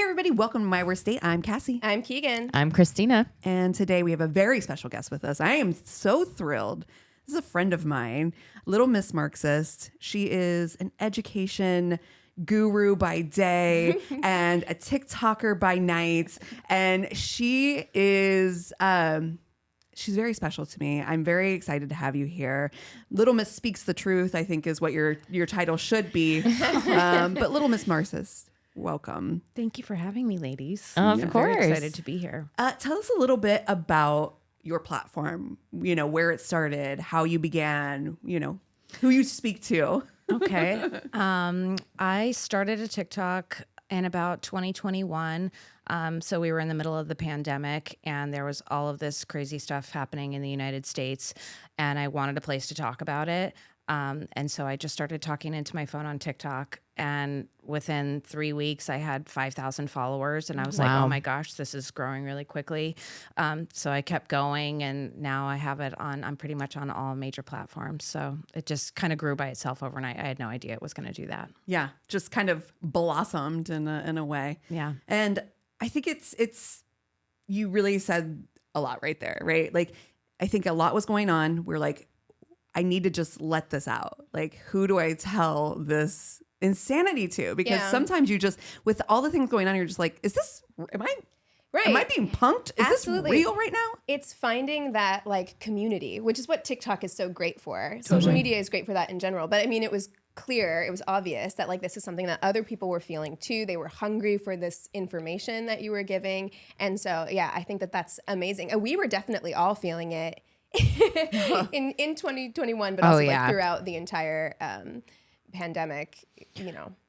everybody. Welcome to My Worst Date. I'm Cassie. I'm Keegan. I'm Christina. And today we have a very special guest with us. I am so thrilled. This is a friend of mine, Little Miss Marxist. She is an education guru by day and a TikToker by night. And she is... she's very special to me. I'm very excited to have you here. Little Miss Speaks the Truth, I think, is what your title should be. But Little Miss Marxist, welcome. Thank you for having me, ladies. Of I'm course. very excited to be here. Tell us a little bit about your platform, where it started, how you began, who you speak to. Okay. I started a TikTok in about 2021. So we were in the middle of the pandemic and there was all of this crazy stuff happening in the United States and I wanted a place to talk about it. And so I just started talking into my phone on TikTok and within 3 weeks I had 5,000 followers and I was like, oh my gosh, this is growing really quickly. So I kept going and now I have it I'm pretty much on all major platforms. So it just kind of grew by itself overnight. I had no idea it was going to do that. Yeah, just kind of blossomed in a way. Yeah. And I think it's you really said a lot right there, right? Like, I think a lot was going on. We're like, I need to just let this out. Like, who do I tell this insanity to? Because sometimes you just, with all the things going on, you're just like, am I being punked? Is Absolutely. this real right now? It's finding that like community, which is what TikTok is so great for. Social media is great for that in general. But I mean, it was clear, it was obvious that like this is something that other people were feeling too. They were hungry for this information that you were giving. And so, yeah, I think that that's amazing. And we were definitely all feeling it in 2021, but also like throughout the entire pandemic,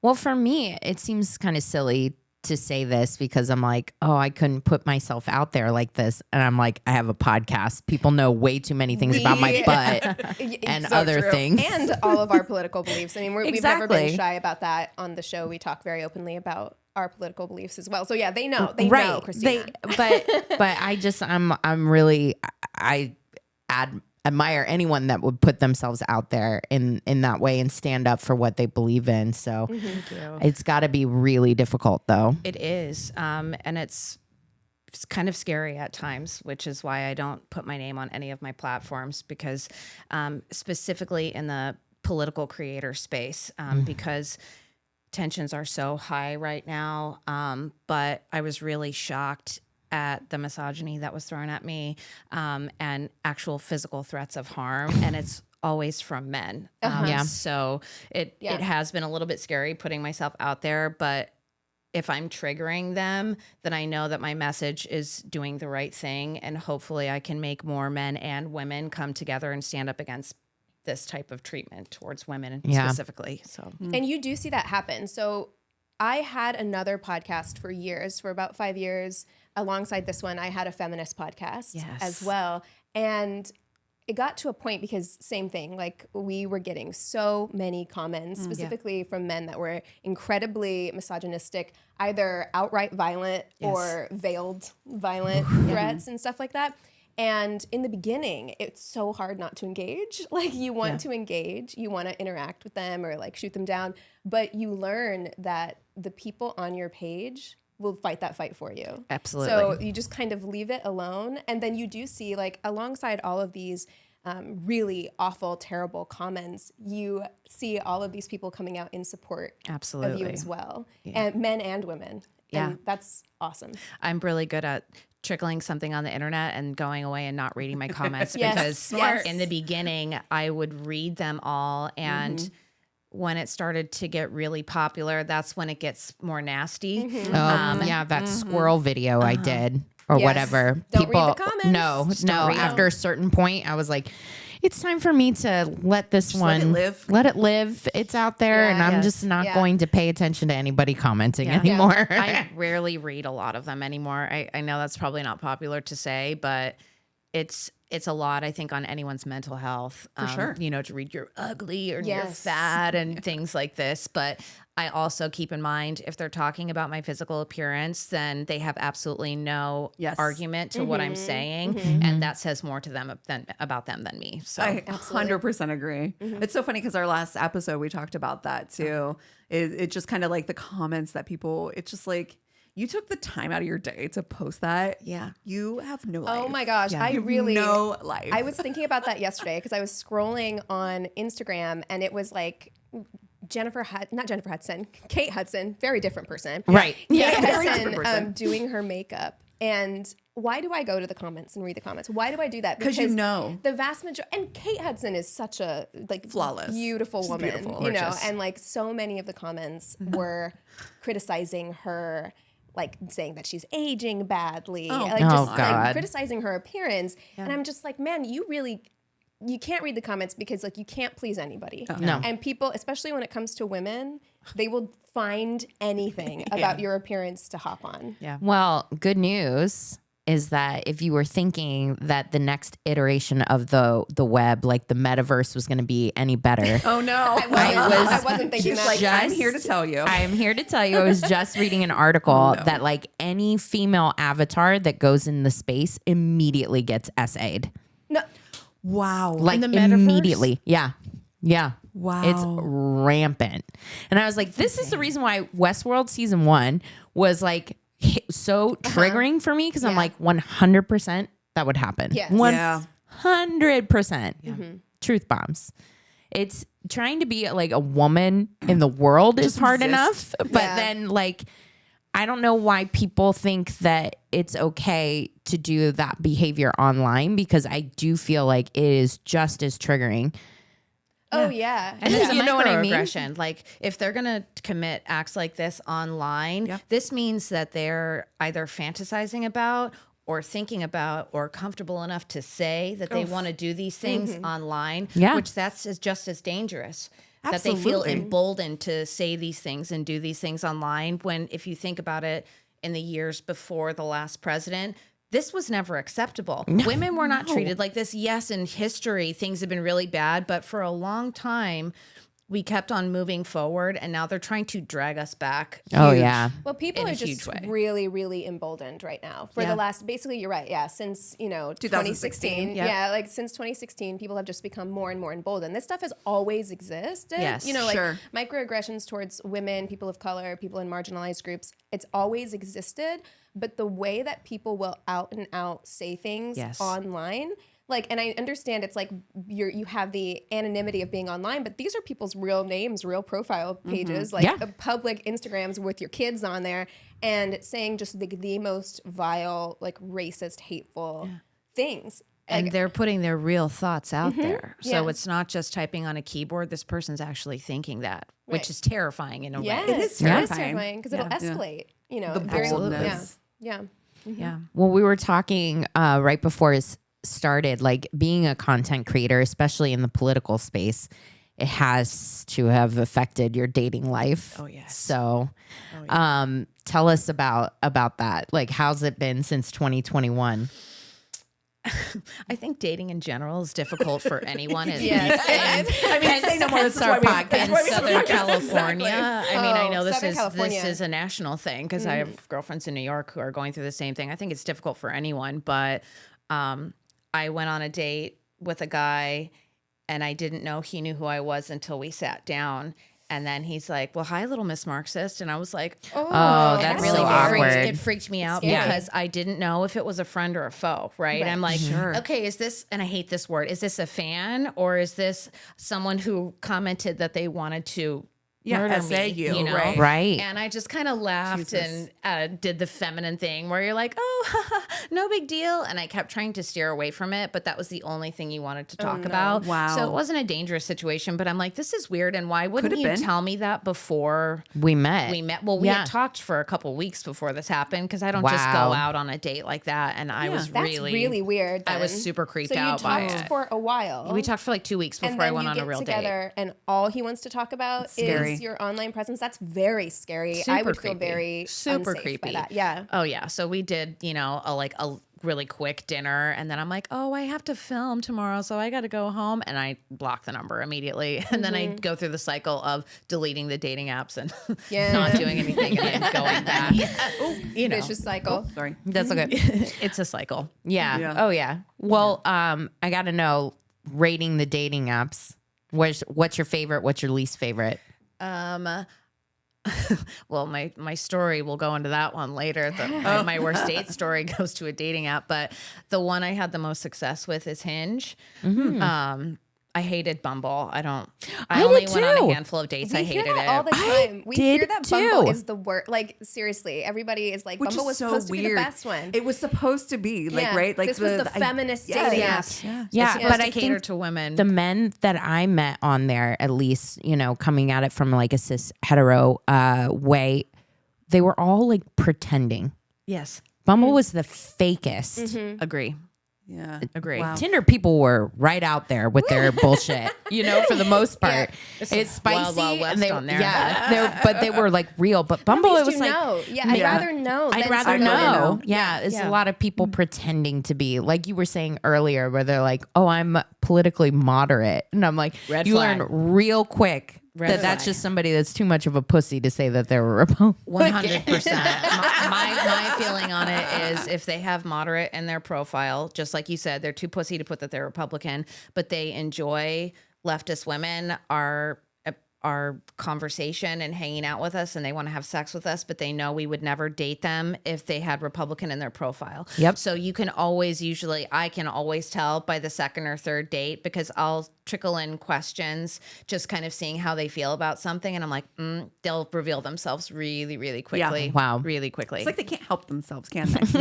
Well, for me, it seems kind of silly to say this because I'm like, oh, I couldn't put myself out there like this. And I'm like, I have a podcast. People know way too many things about my butt and so other true. things. And all of our political beliefs. I mean, we've never been Exactly. shy about that on the show. We talk very openly about our political beliefs as well. So yeah, they know, know, Christina. But I'm really, I admire anyone that would put themselves out there in that way and stand up for what they believe in. So it's got to be really difficult though. It is. And it's kind of scary at times, which is why I don't put my name on any of my platforms because specifically in the political creator space, because tensions are so high right now. But I was really shocked at the misogyny that was thrown at me and actual physical threats of harm. And it's always from men. So it has been a little bit scary putting myself out there, but if I'm triggering them, then I know that my message is doing the right thing. And hopefully I can make more men and women come together and stand up against this type of treatment towards women specifically. So, and you do see that happen. So I had another podcast for about 5 years. Alongside this one, I had a feminist podcast as well. And it got to a point because same thing, like we were getting so many comments, specifically from men that were incredibly misogynistic, either outright violent or veiled violent threats and stuff like that. And in the beginning, it's so hard not to engage. Like you want to engage, you want to interact with them or like shoot them down, but you learn that the people on your page will fight that fight for you. Absolutely. So you just kind of leave it alone. And then you do see like alongside all of these really awful, terrible comments, you see all of these people coming out in support of you as well. And men and women. Yeah. And that's awesome. I'm really good at trickling something on the internet and going away and not reading my comments because in the beginning I would read them all and when it started to get really popular, that's when it gets more nasty. That squirrel video I did or whatever. Don't read the comments. No. After a certain point, I was like, it's time for me to let this one let it live. It's out there, and I'm just not going to pay attention to anybody commenting anymore. I rarely read a lot of them anymore. I know that's probably not popular to say, but it's a lot, I think, on anyone's mental health. For sure. To read you're ugly or you're fat and things like this. But I also keep in mind if they're talking about my physical appearance, then they have absolutely no argument to what I'm saying. And that says more to them about them than me. So I 100% agree. It's so funny because our last episode, we talked about that too. It just kind of like the comments that people, it's just like, you took the time out of your day to post that. Yeah. You have no life. Oh my gosh, Yeah. I You have really no life. I was thinking about that yesterday because I was scrolling on Instagram and it was like Kate Hudson, very different person. Right. Yeah, Kate very Hudson, different person. doing her makeup. And why do I go to the comments and read the comments? Why do I do that? 'Cause you know. the vast majority. And Kate Hudson is such a Flawless. beautiful She's woman, beautiful. you know. Gorgeous. And like so many of the comments were criticizing her, like saying that she's aging badly, like Oh, just God. like criticizing her appearance. And I'm just like, man, you can't read the comments because like you can't please anybody. No. And people, especially when it comes to women, they will find anything about your appearance to hop on. Yeah. Well, good news is that if you were thinking that the next iteration of the web, like the metaverse, was going to be any better, Oh no. I wasn't thinking She's that. like, I'm here to tell you. I am here to tell you, I was just reading an article that like any female avatar that goes in the space immediately gets SA'd. No, Wow. Like the metaverse? immediately. Yeah. Yeah. Wow. It's rampant. And I was like, this is the reason why Westworld season 1 was like so triggering for me because I'm like 100% that would happen. Yes. 100%. Truth bombs. It's trying to be like a woman in the world is hard exist. enough, but then like I don't know why people think that it's okay to do that behavior online because I do feel like it is just as triggering. oh yeah. And it's a You know what I mean? microaggression. Like if they're gonna commit acts like this online, this means that they're either fantasizing about or thinking about or comfortable enough to say that they want to do these things online, which is just as dangerous. That they feel Absolutely. emboldened to say these things and do these things online when if you think about it in the years before the last president, this was never acceptable. Women were not treated like this. Yes, in history, things have been really bad, but for a long time, we kept on moving forward, and now they're trying to drag us back. Oh, huge. yeah. Well, people in are a just huge way. really, really emboldened right now. For the last, basically, you're right. Yeah, since 2016. Yeah, like since 2016, people have just become more and more emboldened. This stuff has always existed. Yes, like sure. microaggressions towards women, people of color, people in marginalized groups. It's always existed. But the way that people will out and out say things online. Like, and I understand it's like you have the anonymity of being online, but these are people's real names, real profile pages, like the public Instagrams with your kids on there, and saying just the most vile, like racist, hateful things. And they're putting their real thoughts out there. So Yeah. it's not just typing on a keyboard. This person's actually thinking that, which Right. is terrifying in a way. It is It is terrifying. terrifying because it'll escalate. You know, The very- boldness. Yeah. Yeah. Well, we were talking right before it started, like being a content creator, especially in the political space, it has to have affected your dating life. Oh, yes. So tell us about that. Like, how's it been since 2021? I think dating in general is difficult for anyone. Yes, it is. I mean, say no more. That's why we have In Southern California. I mean, I know this Southern California. is a national thing because I have girlfriends in New York who are going through the same thing. I think it's difficult for anyone, but I went on a date with a guy and I didn't know he knew who I was until we sat down. And then he's like, well, hi, little Miss Marxist. And I was like, Oh, and that's it so awkward. It freaked me out scary. because I didn't know if it was a friend or a foe, right? I'm like, okay, is this, and I hate this word, is this a fan or is this someone who commented that they wanted to murder SA me, you, know? right. Right. And I just kind of laughed and did the feminine thing where you're like, oh, no big deal. And I kept trying to steer away from it, but that was the only thing you wanted to talk about. Wow. So it wasn't a dangerous situation, but I'm like, this is weird. And why wouldn't Could've you been. tell me that before We met. Well, we Yeah. had talked for a couple weeks before this happened because I don't just Wow. go out on a date like that. And I was That's really weird. I was then. super creeped so out you by talked it. for a while. We talked for like 2 weeks and before I then went you on get a real date. together, and all he wants to talk about Scary. is your online presence. That's very scary. I Super would feel creepy. very Super unsafe creepy. by that. Yeah. Oh yeah. So we did, a really quick dinner, and then I'm like, oh, I have to film tomorrow, so I got to go home, and I block the number immediately, and then I go through the cycle of deleting the dating apps and not doing anything, and then going back. Vicious cycle. Sorry. That's okay. It's a cycle. Yeah. Yeah. Oh, yeah. Well, I got to know, rating the dating apps. What's your favorite? What's your least favorite? well, my story, we'll go into that one later. My worst date story goes to a dating app, but the one I had the most success with is Hinge. I hated Bumble. I only went on a handful of dates. I hated it all the time. We hear that too. Bumble is the worst. Like, seriously, everybody is like, Bumble was supposed to be the best one. It was supposed to be right. Like this was the feminist dating app. Yeah, but I cater think to women. the men that I met on there, at least, coming at it from like a cis hetero way, they were all like pretending. Yes. Bumble was the fakest. Agree. Yeah. Agree. Wow. Tinder people were right out there with their bullshit, for the most part. It's spicy. Wild West and they, on there. Yeah, but they were like real. But Bumble, it was like, I'd rather know. I'd rather know. Yeah, it's a lot of people pretending to be, like you were saying earlier, where they're like, oh, I'm politically moderate. And I'm like, Red you flag. learn real quick Red that's flag. just somebody that's too much of a pussy to say that they're a Republican. 100%. My feeling on it is if they have moderate in their profile, just like you said, they're too pussy to put that they're Republican, but they enjoy leftist women, our conversation and hanging out with us, and they want to have sex with us, but they know we would never date them if they had Republican in their profile. Yep. So I can always tell by the second or third date, because I'll trickle in questions, just kind of seeing how they feel about something. And I'm like, they'll reveal themselves really, really quickly. Yeah. Wow. Really quickly. It's like they can't help themselves, can they?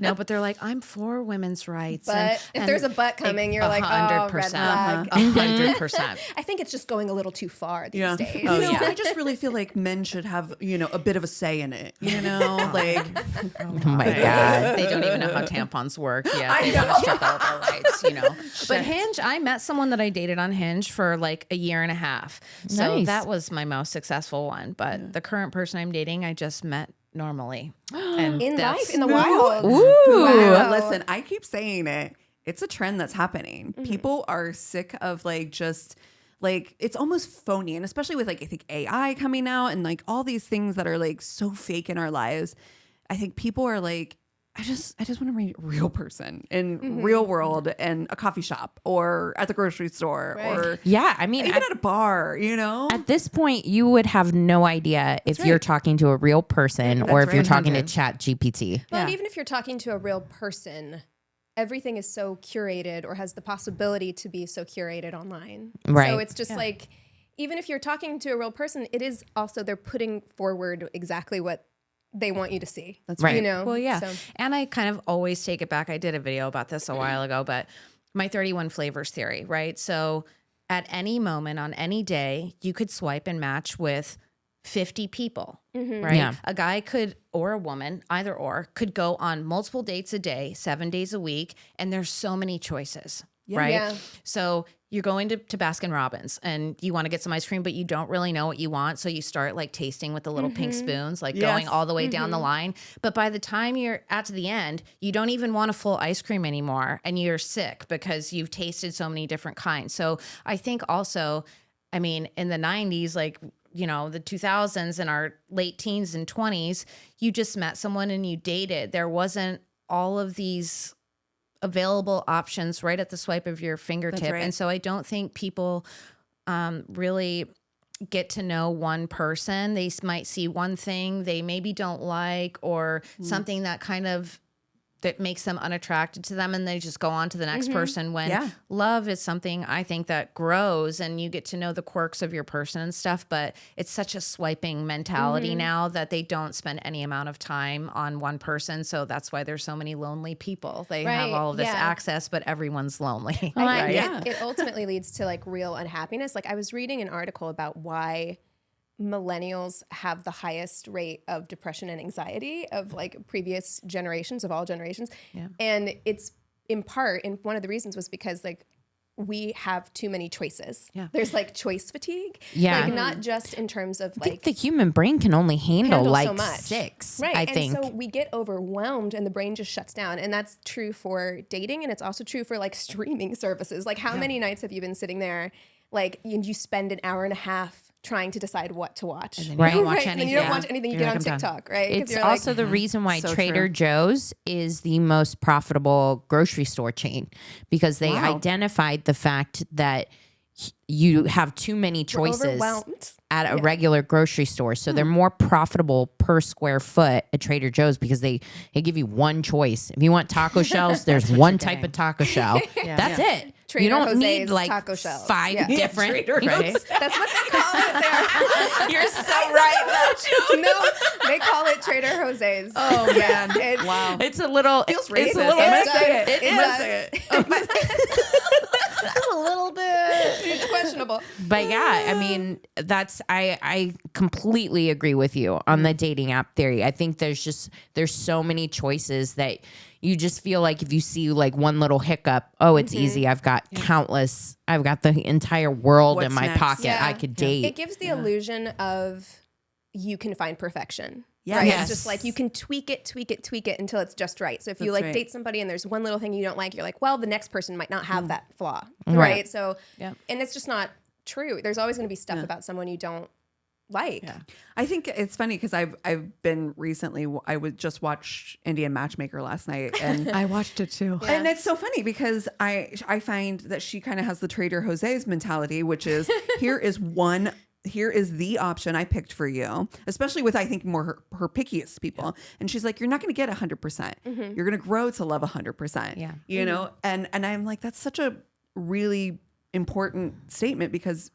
No, but they're like, I'm for women's rights. But if there's a but coming, you're like, oh, red flag. 100%. I think it's just going a little too far these days. I just really feel like men should have, a bit of a say in it. Like, Oh my God. They don't even know how tampons work. Yeah, they want to strip all of our rights, But Hinge, I met someone that I dated on Hinge for like a year and a half. So Nice. that was my most successful one. But the current person I'm dating, I just met normally. And In that's- life, in the wild. wow. Listen, I keep saying it. It's a trend that's happening. People are sick of it's almost phony. And especially with I think AI coming out and like all these things that are like so fake in our lives. I think people are like, I just want to meet a real person in real world and a coffee shop or at the grocery store or Yeah, I mean, even at a bar, At this point, you would have no idea if you're talking to a real person or if you're talking to Chat GPT. But even if you're talking to a real person, everything is so curated or has the possibility to be so curated online. Right. So it's just like, even if you're talking to a real person, it is also, they're putting forward exactly what they want you to see. That's right. Well, yeah. So. And I kind of always take it back. I did a video about this a while ago, but my 31 flavors theory, right? So at any moment on any day, you could swipe and match with 50 people, right? Yeah. A guy could, or a woman, either or, could go on multiple dates a day, 7 days a week, and there's so many choices, right? Yeah. So you're going to Baskin Robbins and you want to get some ice cream, but you don't really know what you want. So you start like tasting with the little pink spoons, like going all the way down the line. But by the time you're at the end, you don't even want a full ice cream anymore. And you're sick because you've tasted so many different kinds. So I think also, I mean, in the 90s, like, the 2000s and our late teens and 20s, you just met someone and you dated. There wasn't all of these available options right at the swipe of your fingertip. right. And so I don't think people really get to know one person. They might see one thing they maybe don't like or something that kind of that makes them unattracted to them, and they just go on to the next person when love is something I think that grows and you get to know the quirks of your person and stuff, but it's such a swiping mentality now that they don't spend any amount of time on one person. So that's why there's so many lonely people. They have all of this access, but everyone's lonely. I think it ultimately leads to like real unhappiness. Like I was reading an article about why millennials have the highest rate of depression and anxiety of like previous generations, of all generations. Yeah. And it's in part, and one of the reasons was because like we have too many choices. Yeah. There's like choice fatigue. Yeah. Like not just in terms of like. I think the human brain can only handle like so much. 6. Right. I and think. so we get overwhelmed and the brain just shuts down. And that's true for dating. And it's also true for like streaming services. Like how many nights have you been sitting there like you spend an hour and a half trying to decide what to watch. And then you don't watch anything. And then you don't watch anything. You get on TikTok, right? It's also the reason why Trader Joe's is the most profitable grocery store chain, because they identified the fact that you have too many choices overwhelmed at a regular grocery store. So they're more profitable per square foot at Trader Joe's because they give you one choice. If you want taco shells, there's one type of taco shell. That's it. Trader you don't Jose's need like taco shells. 5 different. Right? That's what they call it there. You're so right. No, they call it Trader Jose's. Oh man. Wow. It's a little. Feels It's a racist. little. I'm gonna say it. It I'm gonna does. say it. A little bit. It's questionable. But yeah, I mean, I completely agree with you on the dating app theory. I think there's so many choices that you just feel like if you see like one little hiccup, oh, it's easy. I've got the entire world in What's my next? pocket. Yeah. I could date. It gives the illusion of you can find perfection. Yes. Right? Yes. It's just like you can tweak it until it's just right. So if you That's like right. date somebody and there's one little thing you don't like, you're like, well, the next person might not have that flaw. Right. Right. So, Yeah. and it's just not true. There's always going to be stuff about someone you don't like. Yeah. I think it's funny because I've been recently, I would just watch Indian Matchmaker last night, and I watched it too. and it's so funny because I find that she kind of has the Trader Jose's mentality, which is here is the option I picked for you, especially with, I think, more her pickiest people. And she's like, you're not going to get 100%. percent You're going to grow to love 100%. Yeah. You know? And I'm like, that's such a really important statement because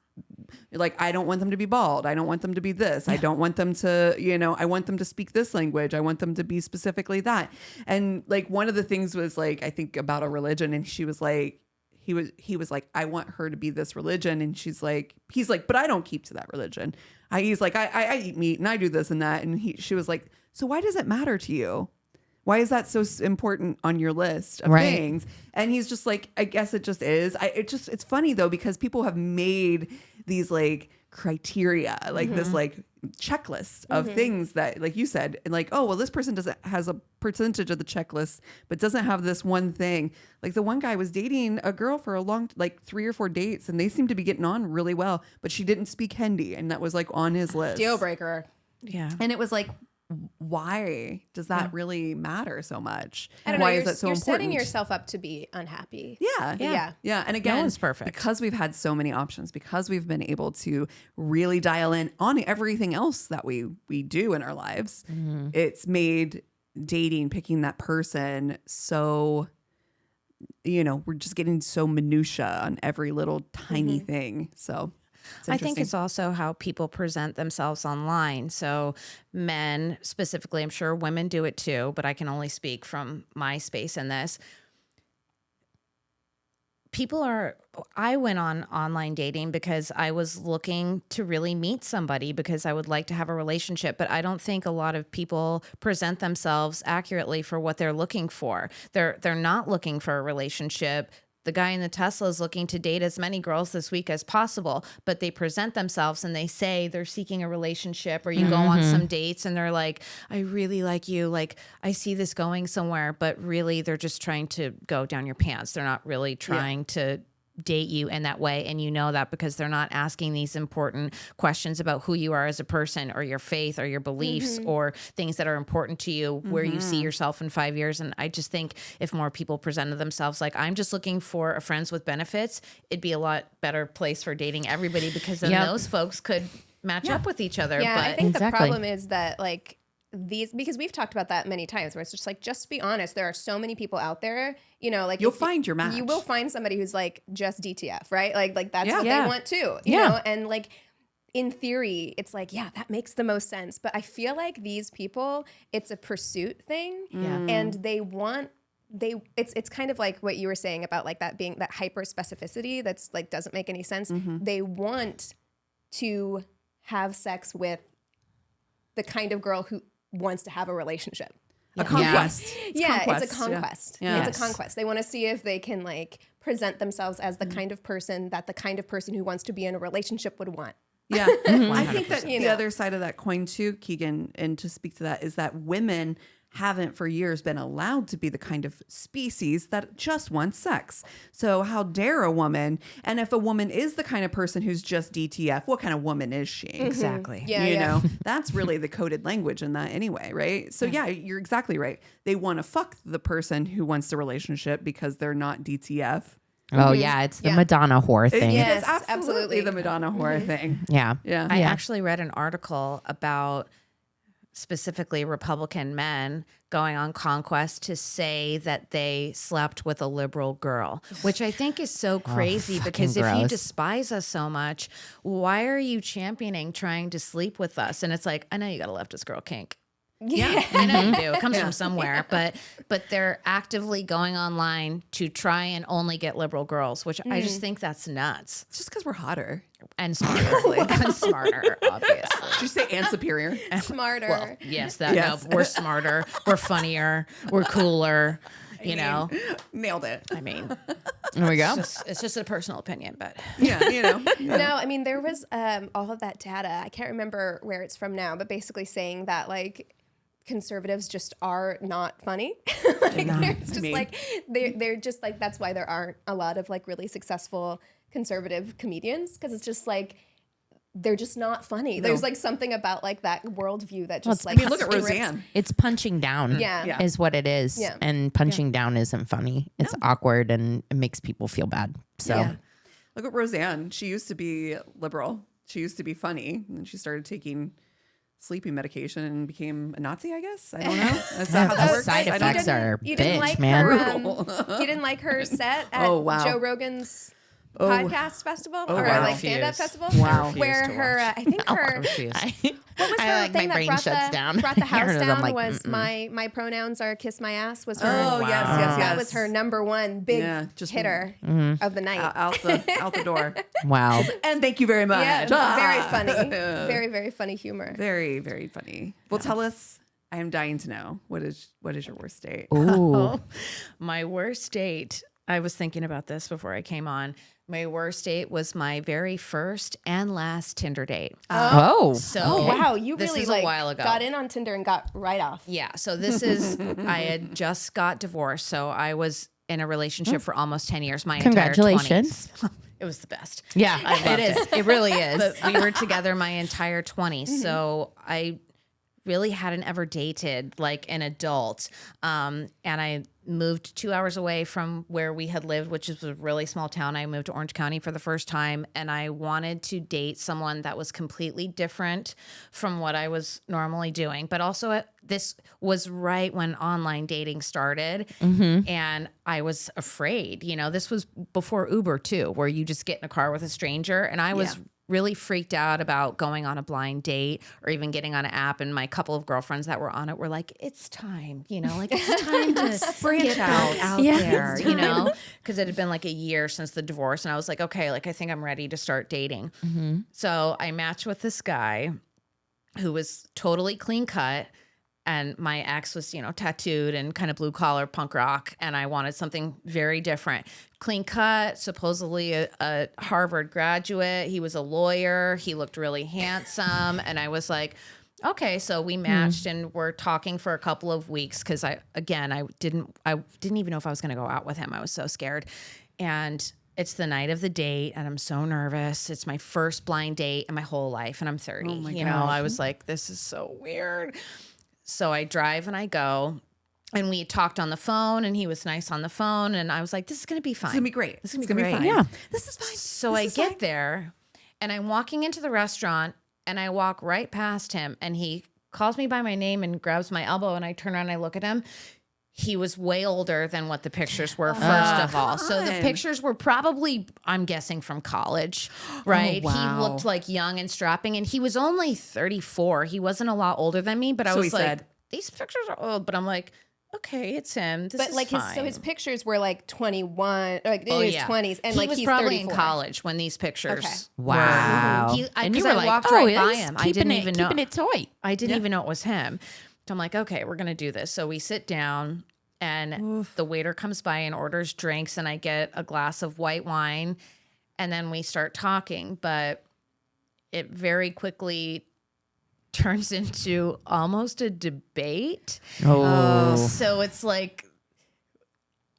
like, I don't want them to be bald. I don't want them to be this. I don't want them to, I want them to speak this language. I want them to be specifically that. And like, one of the things was like, I think about a religion, and she was like, he was like, I want her to be this religion. And he's like, but I don't keep to that religion. He's like, I eat meat and I do this and that. And she was like, so why does it matter to you? Why is that so important on your list of things? And he's just like, I guess it just is. It's funny though, because people have made these like criteria, like this like checklist of things that, like you said, and like, oh, well, this person has a percentage of the checklist, but doesn't have this one thing. Like the one guy was dating a girl for a long, like 3 or 4 dates, and they seemed to be getting on really well, but she didn't speak Hindi, and that was like on his list. Deal breaker. Yeah. And it was like, why does that really matter so much? I don't know. Why You're, is that so you're important? setting yourself up to be unhappy. Yeah. Yeah. Yeah. And again, one's perfect. because we've had so many options, because we've been able to really dial in on everything else that we do in our lives, it's made dating, picking that person so, we're just getting so minutia on every little tiny thing. So I think it's also how people present themselves online. So men specifically, I'm sure women do it too, but I can only speak from my space in this. I went on online dating because I was looking to really meet somebody because I would like to have a relationship, but I don't think a lot of people present themselves accurately for what they're looking for. They're not looking for a relationship. The guy in the Tesla is looking to date as many girls this week as possible, but they present themselves and they say they're seeking a relationship, or you go on some dates and they're like, I really like you. Like, I see this going somewhere, but really they're just trying to go down your pants. They're not really trying to date you in that way. And you know that because they're not asking these important questions about who you are as a person, or your faith, or your beliefs, or things that are important to you, where you see yourself in 5 years. And I just think if more people presented themselves like, I'm just looking for a friends with benefits, it'd be a lot better place for dating everybody, because then those folks could match up with each other. Yeah, But I think Exactly. the problem is that like because we've talked about that many times, where it's just like, just be honest. There are so many people out there, like you'll if find your match. You will find somebody who's like just DTF, right? Like that's what Yeah. they want too, you know? And like, in theory, it's like, yeah, that makes the most sense. But I feel like these people, it's a pursuit thing, and it's kind of like what you were saying about like that being that hyper specificity that's like doesn't make any sense. They want to have sex with the kind of girl who wants to have a relationship. A conquest. It's a conquest. Yeah. It's a conquest. They want to see if they can like present themselves as the kind of person that the kind of person who wants to be in a relationship would want. Yeah. I think that the know. other side of that coin too, Keegan, and to speak to that, is that women haven't for years been allowed to be the kind of species that just wants sex. So how dare a woman? And if a woman is the kind of person who's just DTF, what kind of woman is she? exactly. Yeah, You know, that's really the coded language in that anyway, right? So yeah, you're exactly right. They want to fuck the person who wants the relationship because they're not DTF. Oh yeah, it's the Yeah. Madonna whore thing. It Yes, is absolutely absolutely. the Madonna whore thing. Yeah. Yeah. I actually read an article about specifically Republican men going on conquest to say that they slept with a liberal girl, which I think is so crazy because if you gross. despise us so much, why are you championing trying to sleep with us? And it's like, I know you got a leftist girl kink. Yeah, I know you do. It comes from somewhere, but they're actively going online to try and only get liberal girls, which I just think that's nuts It's just because we're hotter. and smarter, and smarter, obviously. Did you say and superior? Smarter. Well, yes, that Yes. no, we're smarter, we're funnier, we're cooler. You know, Nailed it. I mean, There we go. it's just a personal opinion, but Yeah, you know. No, I mean, there was all of that data. I can't remember where it's from now, but basically saying that like conservatives just are not funny. Like, it's just like they're just like that's why there aren't a lot of like really successful conservative comedians, because it's just like they're just not funny. There's like something about like that worldview that just like I mean, look at Roseanne. It's punching down. Yeah. Is what it is. Yeah. And punching down isn't funny. It's awkward and it makes people feel bad. So Yeah. Look at Roseanne. She used to be liberal. She used to be funny. And then she started taking sleeping medication and became a Nazi, I guess. I don't know. Is that how that the works? side I don't effects know. are You didn't bitch, like man. her. You didn't like her set at Oh, wow. Joe Rogan's podcast festival or wow. like stand-up Refuse. festival. Wow. Where her, I think her. What was her like my thing that brain brought shuts the down. brought the house Hearing it, I'm down like, was my pronouns are kiss my ass was her. Oh, yes, yes, yes. That was her number one big Yeah, just hitter of the night. out the door. wow. And thank you very much. Yeah, Ah. very funny. Very, very funny humor. Very, very funny. Well, tell us. I am dying to know what is your worst date? Ooh. my worst date. I was thinking about this before I came on. My worst date was my very first and last Tinder date. Oh. So Oh wow, you this really is like a while ago. got in on Tinder and got right off. Yeah. So this is, I had just got divorced. So I was in a relationship for almost 10 years. My Congratulations. entire 20s. It was the best. Yeah, it is. It really is. But we were together my entire 20s. So I really hadn't ever dated like an adult. And I moved 2 hours away from where we had lived, which is a really small town. I moved to Orange County for the first time, and I wanted to date someone that was completely different from what I was normally doing. But also this was right when online dating started, and I was afraid. You know, this was before Uber too, where you just get in a car with a stranger, and I was really freaked out about going on a blind date or even getting on an app. And my couple of girlfriends that were on it were like, it's time, you know, like it's time to Branch out. there, you know, because it had been like a year since the divorce. And I was like, okay, like I think I'm ready to start dating. So I matched with this guy who was totally clean cut. And my ex was, you know, tattooed and kind of blue collar punk rock. And I wanted something very different. Clean cut, supposedly a Harvard graduate. He was a lawyer. He looked really handsome. And I was like, okay, so we matched and we're talking for a couple of weeks because I didn't even know if I was going to go out with him. I was so scared. And it's the night of the date and I'm so nervous. It's my first blind date in my whole life and I'm 30. Oh my you know, gosh. I was like, this is so weird. So I drive and I go. And we talked on the phone and he was nice on the phone. And I was like, this is going to be fine. It's gonna be great. This is going to be fine. great. Yeah. This is fine. So This I is get fine. there and I'm walking into the restaurant and I walk right past him and he calls me by my name and grabs my elbow and I turn around and I look at him. He was way older than what the pictures were, first of all. So the on. pictures were probably, I'm guessing, from college, right? wow. He looked like young and strapping and he was only 34. He wasn't a lot older than me, but I So was he like, said- these pictures are old. But I'm like, okay, it's him. This But is like fine. his pictures were like 21, like in Oh, his yeah. 20s, and he like was he's probably 34. in college when these pictures. Okay. Wow. Were, And you 'cause were I like, walked oh, right by he's him. I didn't even know. keeping it toy. I didn't even know it was him. So I'm like, okay, we're gonna do this. So we sit down, and the waiter comes by and orders drinks, and I get a glass of white wine, and then we start talking. But it very quickly turns into almost a debate. Oh. So it's like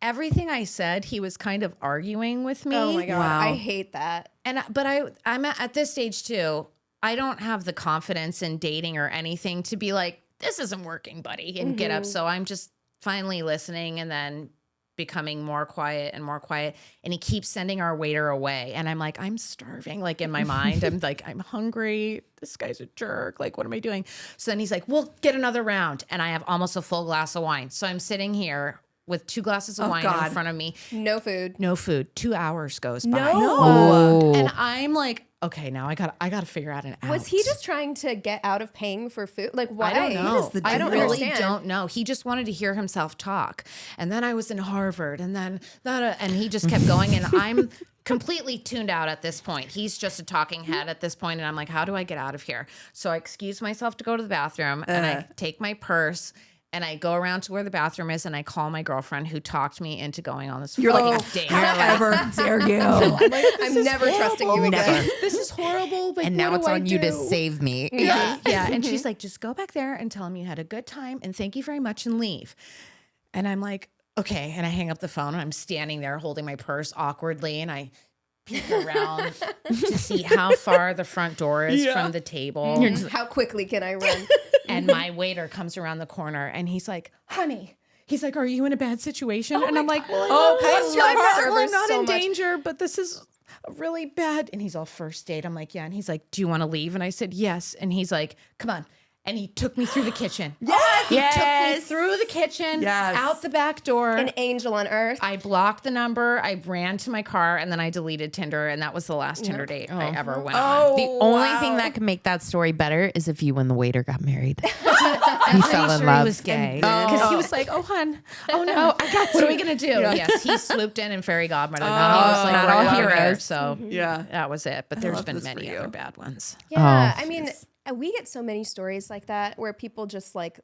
everything I said, he was kind of arguing with me. Oh my god, Wow. I hate that. I'm at this stage too. I don't have the confidence in dating or anything to be like, this isn't working, buddy, and get up. So I'm just finally listening and then becoming more quiet and more quiet. And he keeps sending our waiter away. And I'm like, I'm starving. Like in my mind, I'm like, I'm hungry. This guy's a jerk. Like, what am I doing? So then he's like, we'll get another round. And I have almost a full glass of wine. So I'm sitting here with 2 glasses of wine in front of me. No food. No food. 2 hours goes by. Oh. And I'm like, okay, now I gotta figure out an out. Was he just trying to get out of paying for food? Like, why? I don't know. I don't really understand. don't know. He just wanted to hear himself talk. And then I was in Harvard, and then that, and he just kept going. And I'm completely tuned out at this point. He's just a talking head at this point, and I'm like, how do I get out of here? So I excuse myself to go to the bathroom, and I take my purse. And I go around to where the bathroom is, and I call my girlfriend who talked me into going on this date. However dare you? I'm never trusting you again. Never. This is horrible. Like, And now what it's do I on you to do? save me. Yeah. And she's like, just go back there and tell him you had a good time and thank you very much and leave. And I'm like, okay. And I hang up the phone and I'm standing there holding my purse awkwardly, and I peek around to see how far the front door is from the table. How quickly can I run? And my waiter comes around the corner and he's like, honey. He's like, are you in a bad situation? And I'm like, well, bless your heart. I'm not So in much. danger, but this is really bad. And he's all, first date. I'm like, yeah. And he's like, do you want to leave? And I said, yes. And he's like, come on. And he took me through the kitchen. Yes. He took me through the kitchen, Yes. out the back door. An angel on earth. I blocked the number. I ran to my car, and then I deleted Tinder. And that was the last Tinder date I ever went on. The only thing that could make that story better is if you and the waiter got married. He fell in Sure, love. he was gay because he was like, "Oh, hun, oh no, I got. What are we gonna do?" Yes, he swooped in and fairy godmother. He was like, not right all over there. heroes. So Yeah. that was it. But there's love been this for many you. other bad ones. Yeah, Oh, I mean, we get so many stories like that where people just like,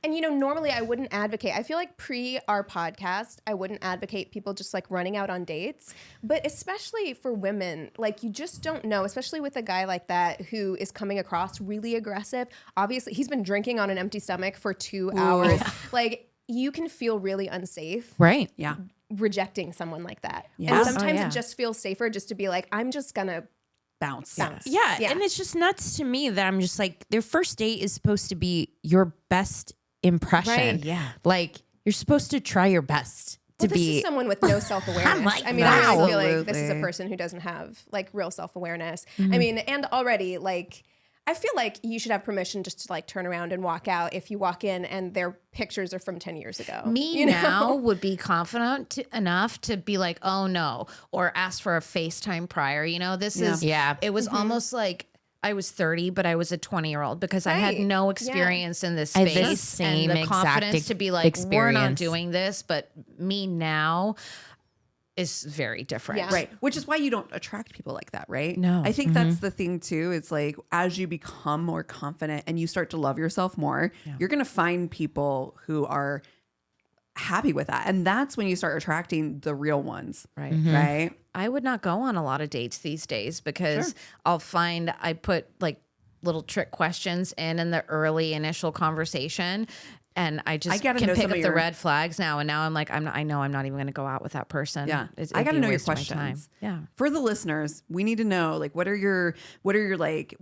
and normally I wouldn't advocate. I feel like pre our podcast, I wouldn't advocate people just like running out on dates, but especially for women, like you just don't know, especially with a guy like that who is coming across really aggressive. Obviously, he's been drinking on an empty stomach for 2 hours. Like you can feel really unsafe. Right. Yeah. Rejecting someone like that. Yeah. And sometimes yeah. it just feels safer just to be like, I'm just gonna Bounce. bounce. Yeah, Yeah. and it's just nuts to me that I'm just like, their first date is supposed to be your best impression. Right. Yeah. Like, you're supposed to try your best to Well, this be. is someone with no self-awareness. I'm like, I mean, I really feel like this is a Absolutely. person who doesn't have like real self-awareness. I mean, and already like I feel like you should have permission just to like turn around and walk out if you walk in and their pictures are from 10 years ago. Me you know? now would be confident enough to be like, oh no, or ask for a FaceTime prior. You know, this is, Yeah. it was almost like I was 30, but I was a 20-year-old because I had Right. no Yeah. experience in this I had space. the same and the exact confidence to be like, we're not experience. doing this, but me now is very different. Yeah. Right. Which is why you don't attract people like that, right? No. I think that's the thing too. It's like as you become more confident and you start to love yourself more, you're going to find people who are happy with that. And that's when you start attracting the real ones. Right. Right. I would not go on a lot of dates these days because I'll find I put like little trick questions in the early initial conversation. And I just gotta can know pick some up of the your- red flags now. And now I'm like, I know I'm not even going to go out with that person. Yeah. It'd I got to be a know your waste of my time. questions. Yeah. For the listeners, we need to know like what are your like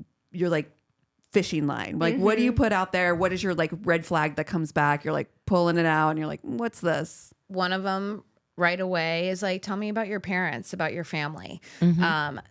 fishing line? Like what do you put out there? What is your like red flag that comes back? You're like pulling it out and you're like, what's this? One of them right away is like, tell me about your parents, about your family.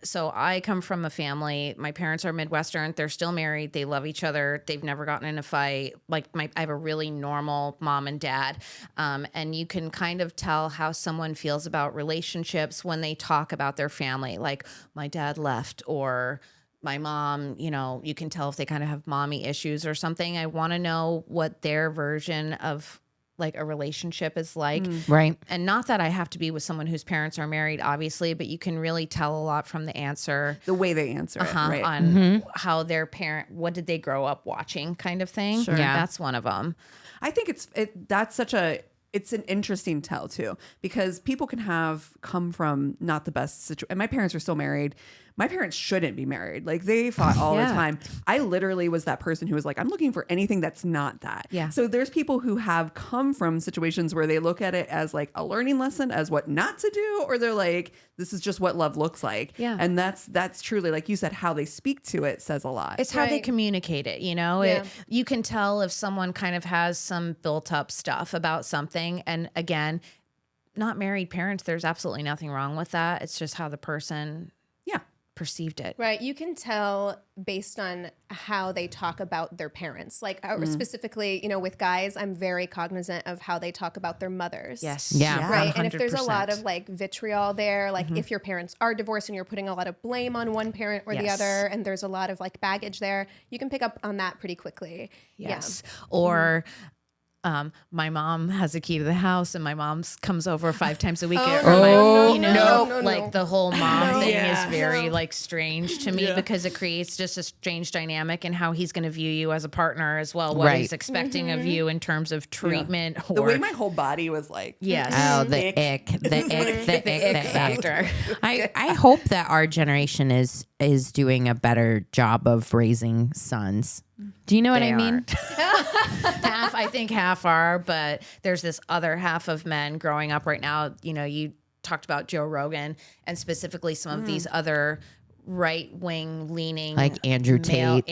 So I come from a family, my parents are Midwestern. They're still married. They love each other. They've never gotten in a fight. Like I have a really normal mom and dad. And you can kind of tell how someone feels about relationships when they talk about their family. Like my dad left, or my mom, you know, you can tell if they kind of have mommy issues or something. I want to know what their version of like a relationship is like. Right. And not that I have to be with someone whose parents are married, obviously, but you can really tell a lot from the answer The way they answer it. Right. on how their parent, what did they grow up watching kind of thing. Sure. Yeah. That's one of them. I think it's an interesting tell too, because people can have come from not the best situation. And my parents are still married. My parents shouldn't be married. Like they fought all the Yeah. time. I literally was that person who was like, I'm looking for anything that's not that. Yeah. So there's people who have come from situations where they look at it as like a learning lesson as what not to do, or they're like, this is just what love looks like. Yeah. And that's truly, like you said, how they speak to it says a lot. It's how they Right. communicate it, you know? Yeah. You can tell if someone kind of has some built up stuff about something. And again, not married parents, there's absolutely nothing wrong with that. It's just how the person Yeah. perceived it. Right. You can tell based on how they talk about their parents. Like, or specifically, you know, with guys, I'm very cognizant of how they talk about their mothers. Yes. Yeah. Right. And if there's a 100%. lot of like vitriol there, like if your parents are divorced and you're putting a lot of blame on one parent or the other, and there's a lot of like baggage there, you can pick up on that pretty quickly. Yes. Or my mom has a key to the house and my mom comes over 5 times a week. Like the whole mom thing is very like strange to me because it creates just a strange dynamic in how he's going to view you as a partner as well. What he's expecting of you in terms of treatment. Or, The way my whole body was like, Oh, the ick, the ick factor. I hope that our generation is doing a better job of raising sons. Do you know what I mean? I think half are, but there's this other half of men growing up right now. You know, you talked about Joe Rogan and specifically some of these other right-wing leaning, like Andrew Tate,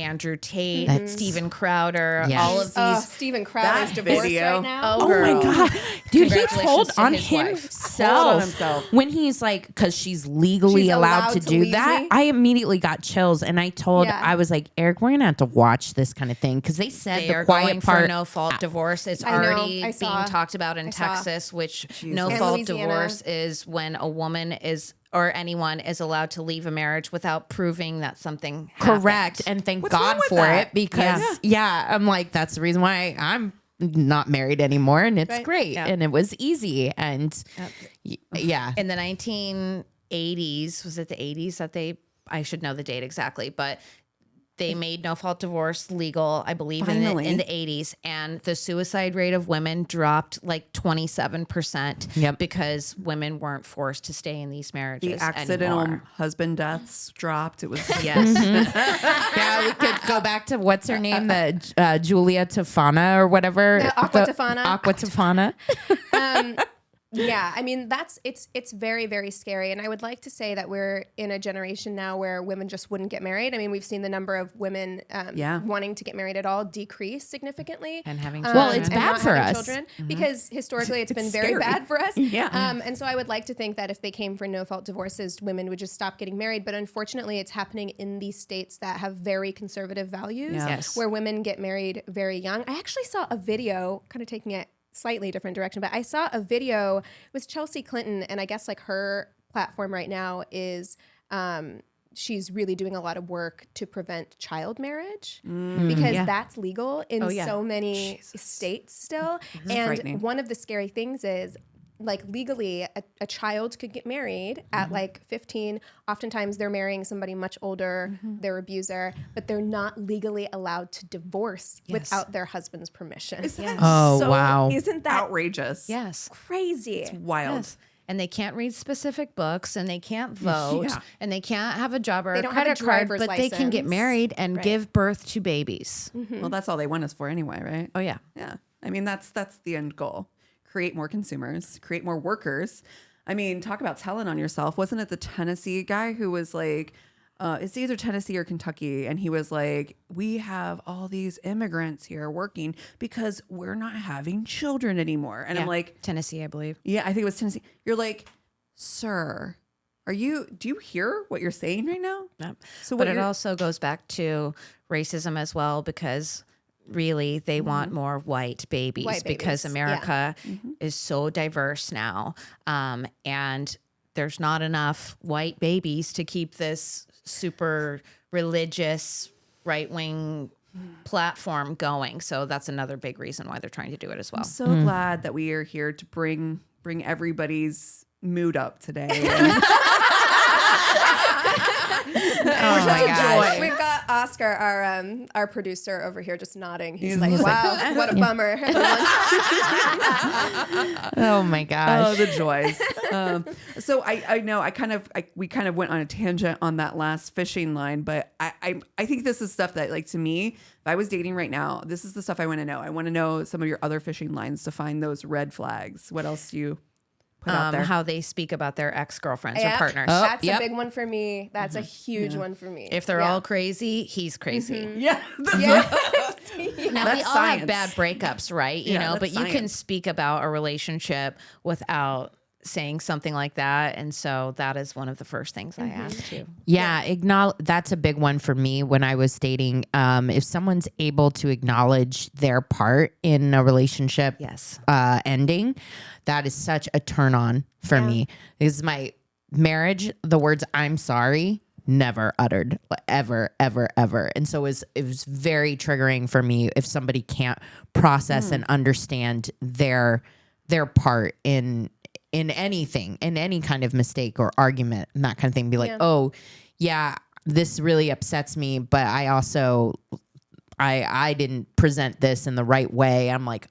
Steven Crowder, Yes. all of these. Steven Crowder's divorced video. right now. Oh my God. Dude, he Congratulations told to on his wife. himself when he's like, because she's legally She's allowed to allowed to do leave that. me? I immediately got chills and I told, Yeah. I was like, Eric, we're going to have to watch this kind of thing. Because they said They the are quiet going part. for no fault divorce. It's I know, already I saw. being talked about in I saw. Texas, which no And fault Louisiana. divorce is when a woman is or anyone is allowed to leave a marriage without proving that something happened. Correct. And thank What's wrong God with for that? it because, I'm like, that's the reason why I'm not married anymore. And it's great. Yeah. And it was easy. And yeah. In the 1980s, was it the 80s that I should know the date exactly, but they made no fault divorce legal, I believe, in the 80s. And the suicide rate of women dropped like 27% because women weren't forced to stay in these marriages. the accidental anymore. husband deaths dropped. It was Yes. Yeah, we could go back to what's her name, the Julia Tafana or whatever. Yeah, Aqua Tofana. Aqua Tofana. Yeah, I mean it's very, very scary, and I would like to say that we're in a generation now where women just wouldn't get married. I mean, we've seen the number of women wanting to get married at all decrease significantly, And having Well, it's and bad not for having us. children because historically it's been very scary. bad for us. Yeah. And so I would like to think that if they came for no fault divorces, women would just stop getting married. But unfortunately, it's happening in these states that have very conservative values, Yes. where women get married very young. I actually saw a video, kind of taking it slightly different direction, but I saw a video. It was Chelsea Clinton, and I guess like her platform right now is she's really doing a lot of work to prevent child marriage because that's legal in so many states still. And frightening. one of the scary things is like legally a child could get married at like 15. Oftentimes they're marrying somebody much older, their abuser, but they're not legally allowed to divorce without their husband's permission. Oh, wow. Isn't that outrageous. Yes. crazy? Wild. Yes. And they can't read specific books and they can't vote and they can't have a job or They a don't have a credit card, driver's but they can get license. married and give birth to babies. Well, that's all they want us for anyway, right? Oh, yeah. Yeah. I mean, that's the end goal. Create more consumers, create more workers. I mean, talk about telling on yourself. Wasn't it the Tennessee guy who was like, it's either Tennessee or Kentucky. And he was like, we have all these immigrants here working because we're not having children anymore. And I'm like, Tennessee, I believe. yeah, I think it was Tennessee. You're like, sir, do you hear what you're saying right now? Yep. So But what it you're- also goes back to racism as well because really they want more white babies White because babies, America is so diverse now. And there's not enough white babies to keep this super religious right-wing platform going. So that's another big reason why they're trying to do it as well. I'm so glad that we are here to bring everybody's mood up today. Oh my gosh. We've got Oscar, our producer over here, just nodding. He's like, "Wow, what a bummer." Oh my Oh, gosh. the joys. So I know we kind of went on a tangent on that last fishing line, but I think this is stuff that, like, to me, if I was dating right now, this is the stuff I want to know. I want to know some of your other fishing lines to find those red flags. What else do you put out there? How they speak about their ex-girlfriends or Yep. partners. That's yep. a big one for me. That's a huge one for me. If they're all crazy, he's crazy. Yeah. yeah. Now, That's we all science. have bad breakups, right? You Yeah, know, but that's you can science. speak about a relationship without saying something like that. And so that is one of the first things I asked too. Yeah, that's a big one for me when I was dating. If someone's able to acknowledge their part in a relationship ending, that is such a turn on for me. Because my marriage, the words "I'm sorry" never uttered, ever. And so it was very triggering for me if somebody can't process and understand their part in anything, in any kind of mistake or argument and that kind of thing. Be like, oh yeah, this really upsets me, but I also, I didn't present this in the right way. I'm like,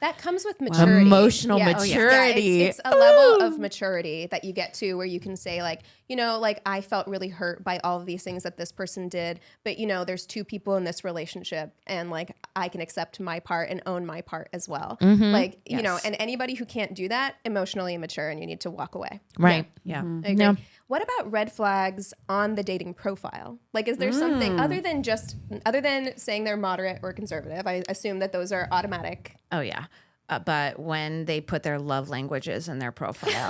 that comes with maturity. Emotional maturity. Yeah, it's a level of maturity that you get to where you can say like, you know, like I felt really hurt by all of these things that this person did, but you know, there's two people in this relationship and like I can accept my part and own my part as well. Like, you know, and anybody who can't do that, emotionally immature and you need to walk away. Right. Yeah. I agree. What about red flags on the dating profile? Like, is there something other than saying they're moderate or conservative? I assume that those are automatic. Oh yeah. But when they put their love languages in their profile,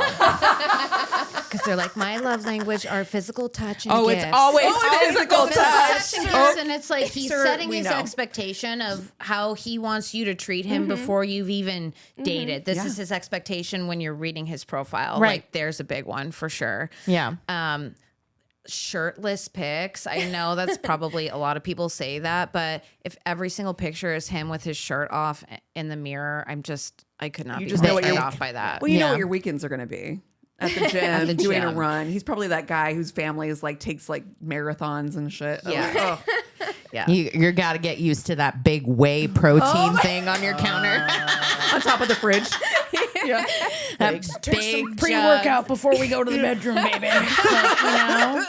because they're like, my love language are physical touch and gifts. It's always physical touch. And gifts, and it's like he's setting his expectation of how he wants you to treat him before you've even dated. This is his expectation when you're reading his profile. Right. Like, there's a big one for sure. Yeah. Shirtless pics. I know that's probably a lot of people say that, but if every single picture is him with his shirt off in the mirror, I could not be turned off by that. Well, you know what your weekends are going to be. At the gym, doing a run. He's probably that guy whose family is like takes like marathons and shit. Yeah. Yeah. You got to get used to that big whey protein thing on your counter. On top of the fridge. That big pre-workout before we go to the bedroom, baby. Like, you know,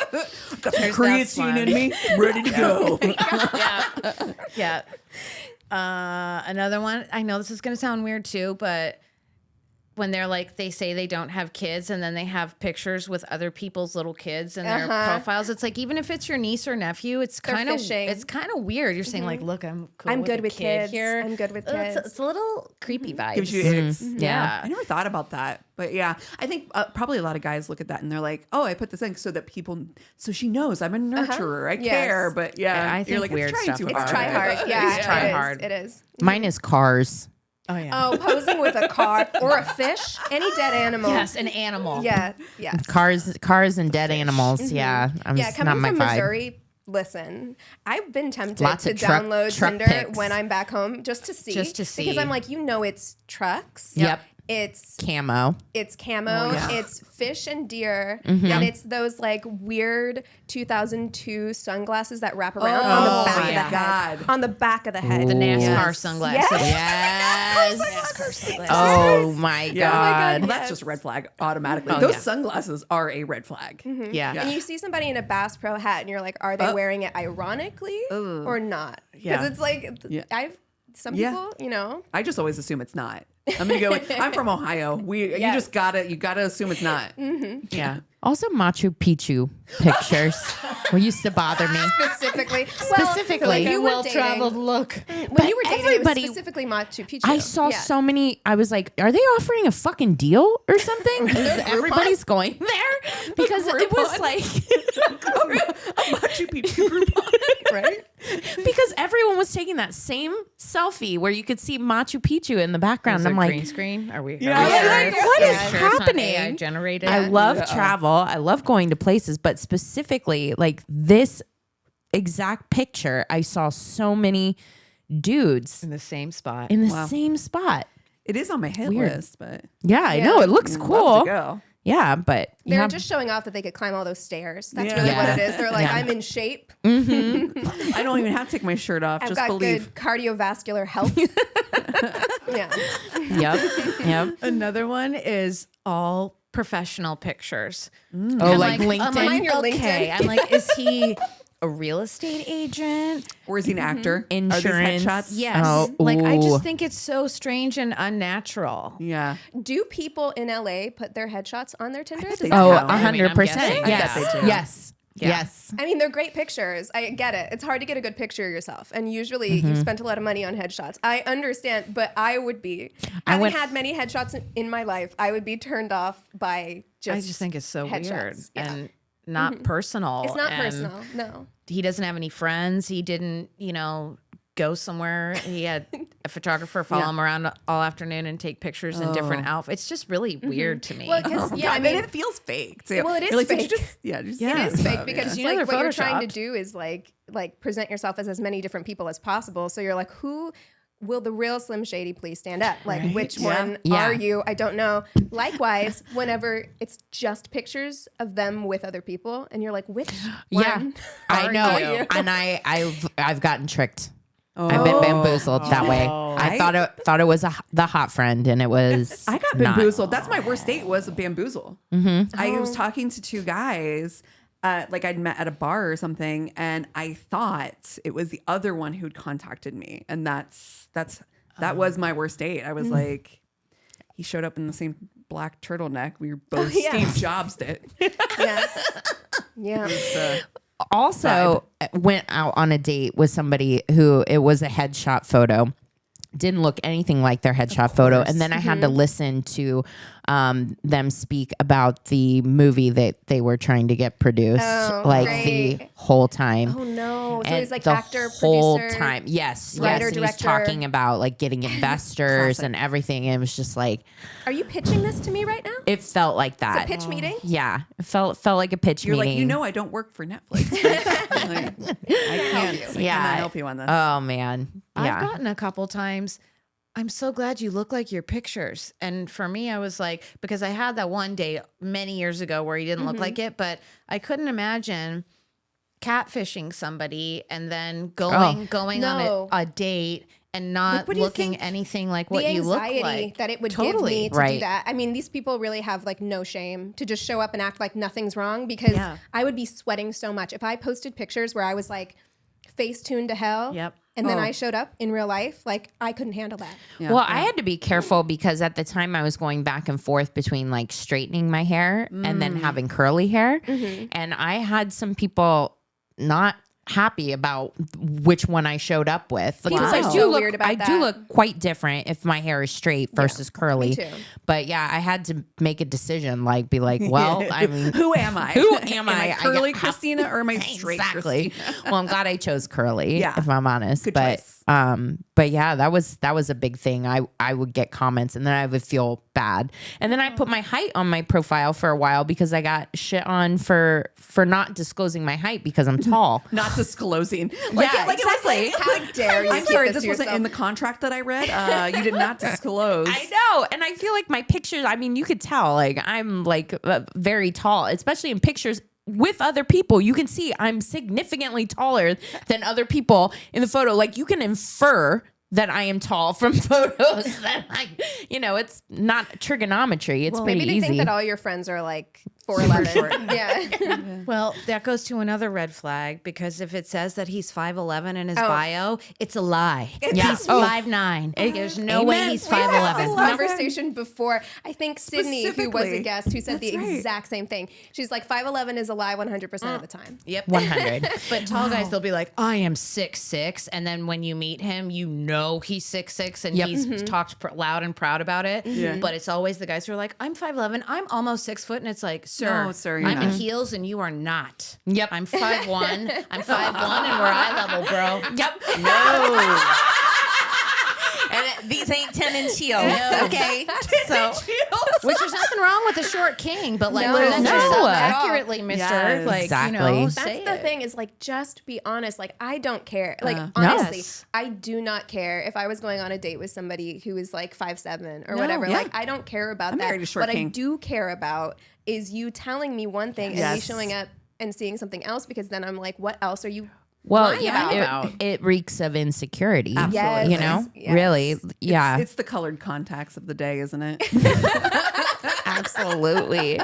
got some creatine in me, ready to go. Yeah. Another one. I know this is going to sound weird too, but when they're like, they say they don't have kids and then they have pictures with other people's little kids in their profiles. It's like, even if it's your niece or nephew, it's kind of weird. You're saying like, look, I'm good with kid kids here. I'm good with kids. It's a little creepy vibes. Gives you icks. Yeah. I never thought about that. But yeah, I think probably a lot of guys look at that and they're like, oh, I put this in so that so she knows I'm a nurturer. I care. But yeah, I think you're like, weird it's stuff. trying too hard. It's try hard. Yeah, try hard. It is. Mine is cars. Oh yeah. Oh, posing with a car or a fish, any dead animal. Yes, an animal. Yeah, yes. Cars and dead animals. Yeah, Coming not from my vibe. Missouri. Listen, I've been tempted Lots to of truck download Tinder pics. when I'm back home just to see. Because I'm like, it's trucks. Yep. It's camo. It's fish and deer, and it's those like weird 2002 sunglasses that wrap around on the back of the head. On the back of the head. The NASCAR sunglasses. Yes. NASCAR sunglasses. Oh my god. Well, that's just a red flag automatically. Those sunglasses are a red flag. Yeah. And you see somebody in a Bass Pro hat, and you're like, are they wearing it ironically or not? Because it's like some people, you know. I just always assume it's not. I'm gonna go with, I'm from Ohio. You just gotta assume it's not. Yeah. Also, Machu Picchu pictures used to bother me. Specifically, Like you a well-traveled look. When you were dating, it was specifically Machu Picchu. I saw so many. I was like, are they offering a fucking deal or something? Everybody's going there because it was like a Machu Picchu Groupon, right? Because everyone was taking that same selfie where you could see Machu Picchu in the background. Is I'm it like, green screen? Are we? like, what is happening? AI generated. I love travel. I love going to places, but specifically like this exact picture, I saw so many dudes in the same spot. in the same spot. It is on my hit list, but Yeah, I know. It looks love cool. to go. Yeah, but They're just showing off that they could climb all those stairs. That's really what it is. They're like, I'm in shape. I don't even have to take my shirt off. I've just got believe. good cardiovascular health. Yep. Another one is all professional pictures. Oh, like LinkedIn. I'm on your Okay. LinkedIn. I'm like, is he a real estate agent? Or is he an actor? Insurance. Are these headshots? Yes. Oh, like, I ooh. just think it's so strange and unnatural. Yeah. Do people in LA put their headshots on their Tinder? bet they Oh, do. I mean, I'm 100%. guessing. Yes. I bet they do. Yes. Yes. I mean, they're great pictures. I get it. It's hard to get a good picture of yourself. And usually you spent a lot of money on headshots. I understand, but I would be, having had many headshots in my life, I would be turned off by I just think it's so headshots. weird Yeah. and not personal. It's not and personal, no. He doesn't have any friends. He didn't, go somewhere. He had a photographer follow him around all afternoon and take pictures in different outfits. It's just really weird to me. Well, 'cause, I mean, it feels fake too. Well, it is You're like, fake. Did you just, It is fake because You know like they're what you're trying to photoshopped. do is like present yourself as many different people as possible. So you're like, who will the real Slim Shady please stand up? Like, which one Yeah. are you? I don't know. Likewise, whenever it's just pictures of them with other people, and you're like, which one? I are know. you? And I've gotten tricked. I've been bamboozled that way. I thought it was the hot friend, and it was. I got not. bamboozled. That's my worst date was a bamboozle. I was talking to two guys, like I'd met at a bar or something, and I thought it was the other one who'd contacted me, and that was my worst date. I was like, he showed up in the same black turtleneck. We were both Steve Jobs did. Yeah. Yeah. Also went out on a date with somebody who it was a headshot photo. Didn't look anything like their headshot photo. And then I had to listen to them speak about the movie that they were trying to get produced the whole time. Oh no! So And he's like the actor, whole producer, time. Yes. writer, And he's director. talking about like getting investors and everything. And it was just like, Are you pitching this to me right now? it felt like that. Pitch meeting? Yeah. It felt like a pitch You're meeting. like, I don't work for Netflix. I can't. Yeah. I cannot help you on this. Oh man. Yeah. I've gotten a couple times. I'm so glad you look like your pictures. And for me, I was like, because I had that one date many years ago where he didn't look like it, but I couldn't imagine catfishing somebody and then going No. on a date and not what do you looking think anything like The what you look anxiety like. that it would Totally. give me to do Right. that. I mean, these people really have like no shame to just show up and act like nothing's wrong because I would be sweating so much. If I posted pictures where I was like face tuned to hell Yep. and then I showed up in real life, like I couldn't handle that. Well, I had to be careful because at the time I was going back and forth between like straightening my hair and then having curly hair. And I had some people not happy about which one I showed up with because Wow. I do So look weird about I do that. look quite different if my hair is straight versus curly. too. But yeah, I had to make a decision be like, well, I mean, Who am I? Who am I? Curly I got- Christina or am I straight exactly. Christina? Well, I'm glad I chose curly. Yeah. If I'm honest. Good but choice. but yeah, that was a big thing. I would get comments and then I would feel bad. And then I put my height on my profile for a while because I got shit on for not disclosing my height because I'm tall. Not disclosing. Yeah, it was like, How dare you? I'm keep sorry, this this to wasn't yourself? in the contract that I read. You did not disclose. I know. And I feel like my pictures, I mean, you could tell like I'm like very tall, especially in pictures with other people. You can see I'm significantly taller than other people in the photo. Like you can infer that I am tall from photos that it's not trigonometry. It's pretty Maybe they easy. think that all your friends are like 4'11". Yeah. Well, that goes to another red flag because if it says that he's 5'11" in his bio, it's a lie. Yeah. He's 5'9". There's no way Amen. he's We had this 5'11". conversation before. I think Sydney, who was a Specifically. guest, who said the That's right. exact same thing. She's like, 5'11" is a lie 100% of the time. Yep. 100. But tall guys, they'll be like, I am 6'6", and then when you meet him, you know he's 6'6", and he's talked loud and proud about it. Yeah. But it's always the guys who are like, I'm 5'11", I'm almost 6 foot, and it's like, sir, No, sir, you're I'm in not. heels and you are not. Yep. I'm 5'1", I'm 5'1", and we're eye level, bro. Yep. No. And these ain't 10-inch heels. No. Okay. So Which there's nothing wrong with a short king, but like No, present no. yourself At all. accurately, mister. Yes. Like, Exactly. That's say the it. thing is like, just be honest. Like, I don't care. Like, No. honestly, Yes. I do not care if I was going on a date with somebody who is like 5'7" or No, whatever. yeah. Like, I don't care about I'm that. married a short What I king. do care about is you telling me one thing and me Yes. showing up and seeing something else, because then I'm like, what else are you? well, lying yeah, about. it reeks of insecurity. Absolutely. You know? Yes. Really. Yeah. It's the colored contacts of the day, isn't it? Absolutely.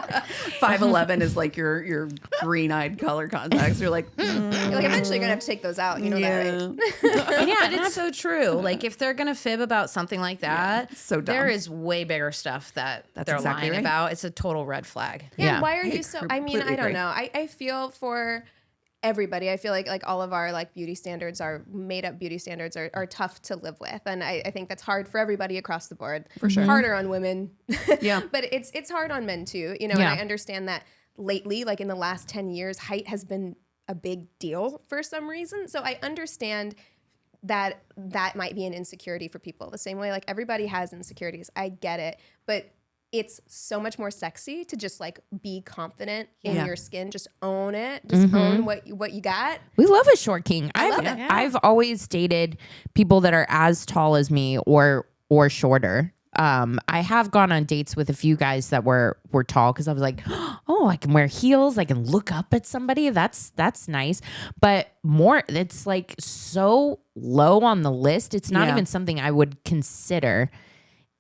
5'11" is like your green-eyed color contacts. You're like, You're like, eventually you're gonna have to take those out. You know that, right? Yeah, and it's so true. Like if they're gonna fib about something like that, so dumb. there is way bigger stuff that they're exactly lying right. about. It's a total red flag. Yeah. Yeah. Why are you so? I mean, completely I don't agree. know. I feel for everybody. I feel like all of our like beauty standards, our made up beauty standards are tough to live with. And I think that's hard for everybody across the board. For sure. Harder on women. Yeah. But it's hard on men too, you know, Yeah. and I understand that lately, like in the last 10 years, height has been a big deal for some reason. So I understand that might be an insecurity for people the same way, like everybody has insecurities. I get it. But it's so much more sexy to just like be confident in Yeah. your skin. Just own it. Just own what you got. We love a short king. I've always dated people that are as tall as me or shorter. I have gone on dates with a few guys that were tall because I was like, oh, I can wear heels. I can look up at somebody. That's nice. But more, it's like so low on the list. It's not Yeah. even something I would consider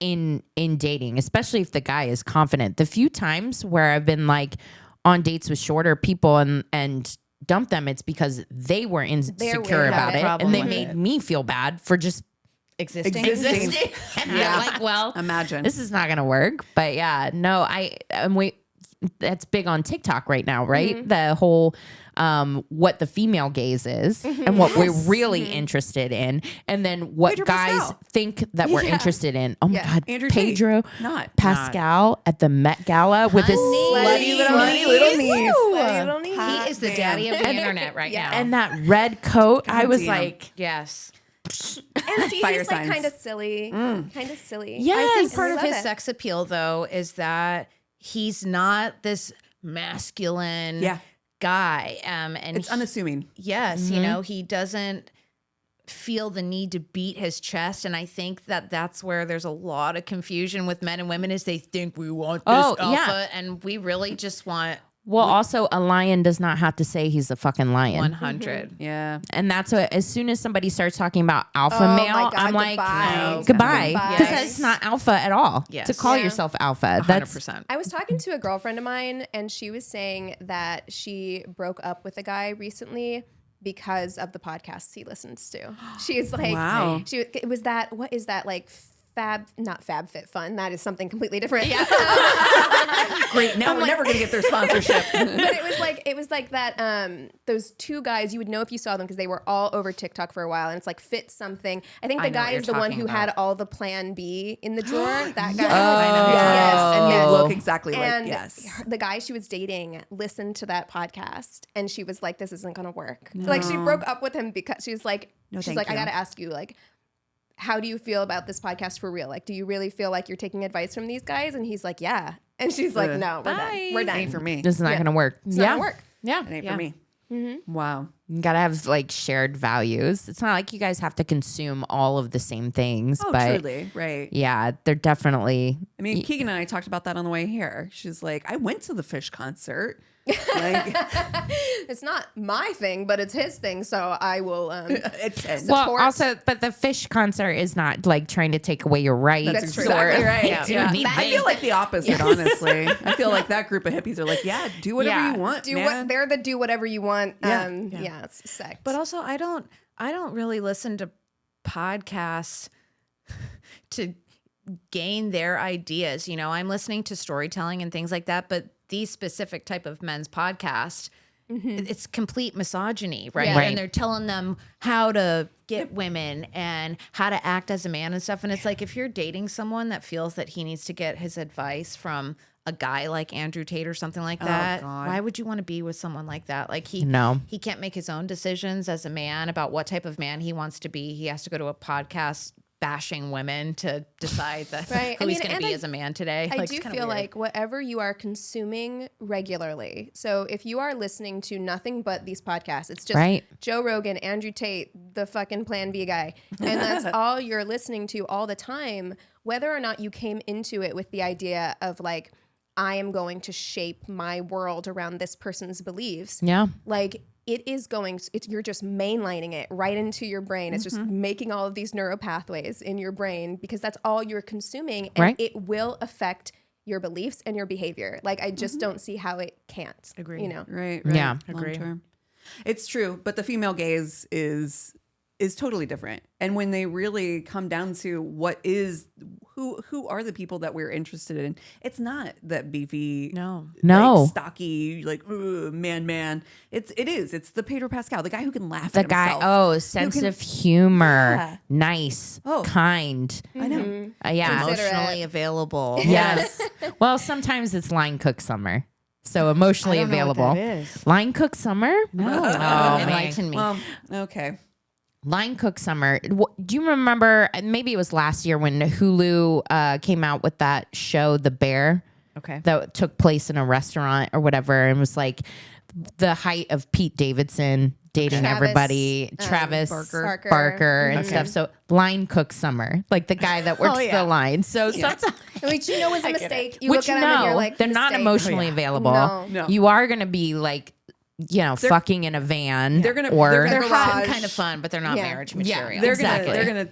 in dating, especially if the guy is confident. The few times where I've been like on dates with shorter people and dumped them, it's because they were insecure about it problem and they with made it. me feel bad for just Existing. Existing. and Yeah. I'm like, well, Imagine. this is not gonna work. But yeah, no, that's big on TikTok right now, right? The whole what the female gaze is and what we're really interested in, and then what Pedro guys Pascal. think that we're interested in. Oh my Yeah. God, Andrew Tate. Pedro Not. Pascal at the Met Gala with his Slutty little knees. Slutty little knees. He is the daddy of the internet right now. and that red coat. I was damn. like, Yes. And see, Fire he's like signs. kind of silly. Kind of silly. yes. I think part we of love his it. sex appeal, though, is that he's not this masculine Yeah. guy. And It's unassuming. yes, you know, he doesn't feel the need to beat his chest. And I think that that's where there's a lot of confusion with men and women is they think we want this Oh, alpha yeah. and we really just want Well, also a lion does not have to say he's a fucking lion. 100. Yeah. And that's what, as soon as somebody starts talking about alpha Oh my male, God, I'm like, goodbye. goodbye. Goodbye. Because Yes. that's not alpha at all. Yes. To call Yeah. yourself alpha. 100%. I was talking to a girlfriend of mine, and she was saying that she broke up with a guy recently because of the podcasts he listens to. She's like, Wow. it was that, what is that, like not Fab Fit Fun? That is something completely different. Yeah. Great. Now we're never going to get their sponsorship. But it was like that. Those two guys, you would know if you saw them because they were all over TikTok for a while, and it's like Fit Something. I think I the know what guy you're is the one talking who had about. all the Plan B in the drawer. That guy. I know. Yes. And Yes. they look exactly And like, yes. the guy she was dating listened to that podcast, and she was like, "This isn't gonna work." Like she broke up with him because she's like, thank "I you. gotta ask you, like, how do you feel about this podcast for real? Like, do you really feel like you're taking advice from these guys?" And he's like, "Yeah." And she's like, "No, we're done. We're done. Ain't for me. This is not going to work. It's not gonna work." Yeah. It ain't Yeah. for me. Wow. You got to have like shared values. It's not like you guys have to consume all of the same things. Oh, but truly. Right. yeah, they're definitely. I mean, Keegan and I talked about that on the way here. She's like, I went to the Fish concert. Like, It's not my thing, but it's his thing, so I will. it's Well, support. also, but the Fish concert is not like trying to take away your rights. That's true. or exactly right. to Yeah. anything. I feel like the opposite, honestly. I feel like that group of hippies are like, yeah, do whatever Yeah. you want, do man. what they're the do whatever you want. Yeah. Yeah, it's sect. But also, I don't really listen to podcasts to gain their ideas. You know, I'm listening to storytelling and things like that, but these specific type of men's podcast, it's complete misogyny, right? Yeah. Right. And they're telling them how to get women and how to act as a man and stuff. And it's like, if you're dating someone that feels that he needs to get his advice from a guy like Andrew Tate or something like that, God. why would you want to be with someone like that? Like he can't make his own decisions as a man about what type of man he wants to be. He has to go to a podcast bashing women to decide that Right. who I he's mean, going to and be I- as a man today. I Like, do it's kinda feel weird. like whatever you are consuming regularly. So if you are listening to nothing but these podcasts, it's just Right. Joe Rogan, Andrew Tate, the fucking Plan B guy, and that's all you're listening to all the time, whether or not you came into it with the idea of like, I am going to shape my world around this person's beliefs. Yeah. Like you're just mainlining it right into your brain. It's just making all of these neural pathways in your brain because that's all you're consuming, and Right. it will affect your beliefs and your behavior. Like, I just don't see how it can't. Agree. You know? Right. Yeah. Agree. Long term. It's true, but the female gaze is totally different. And when they really come down to what is who are the people that we're interested in, it's not that beefy, No. like, stocky, like man. It's the Pedro Pascal, the guy who can laugh The at guy, himself. sense of humor, Yeah. nice, Oh. kind. I know. Yeah. Emotionally available. Yes. Well, sometimes it's line cook summer. So emotionally I don't know what available. that is. Line cook summer? No. Enlighten me. Well, okay. Line cook summer. Do you remember? Maybe it was last year when Hulu came out with that show, The Bear, Okay. that took place in a restaurant or whatever, and was like the height of Pete Davidson dating Travis, everybody, Travis Barker. and stuff. So line cook summer, like the guy that works the line. So sometimes. Which you know is a mistake. You Which look at them and you're like, they're not mistake. emotionally available. No. You are going to be like, fucking in a van. They're gonna They're Garage. kind of fun, but they're not Yeah. marriage Yeah. material. They're They're gonna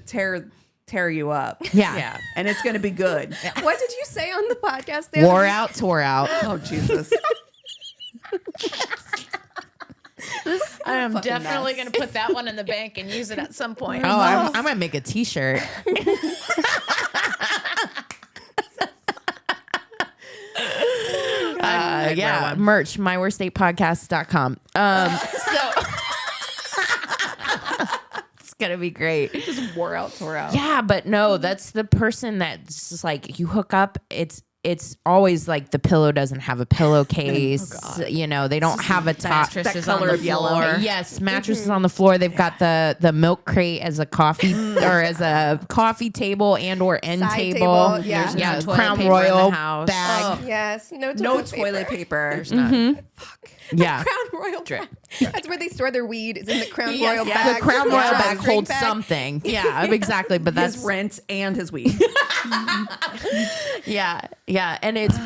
tear you up. yeah. And it's gonna be good. What did you say on the podcast? The Wore other- out, tore out. Oh Jesus. I am fucking definitely mess. going to put that one in the bank and use it at some point. Oh, I'm going to make a t-shirt. Yeah, merch, myworstatepodcast.com. So it's going to be great. Just wore out, tore out. Yeah, but no, that's the person that's just like you hook up. It's always like the pillow doesn't have a pillowcase. They don't have a top. Mattresses that on color the of yellow. floor. Yes, mattresses on the floor. They've got the milk crate as a coffee or as a coffee table and or end Side table. table, yeah. There's yeah, no toilet Crown paper in Royal the house. bag. Yes. No No toilet toilet paper. There's not. Yeah. Crown Royal bag. That's where they store their weed. Is in the Crown Royal yeah. bag. The Crown Royal Yeah. bag Drink holds bag. something. Yeah, exactly. But His that's rent and his weed. yeah, and it's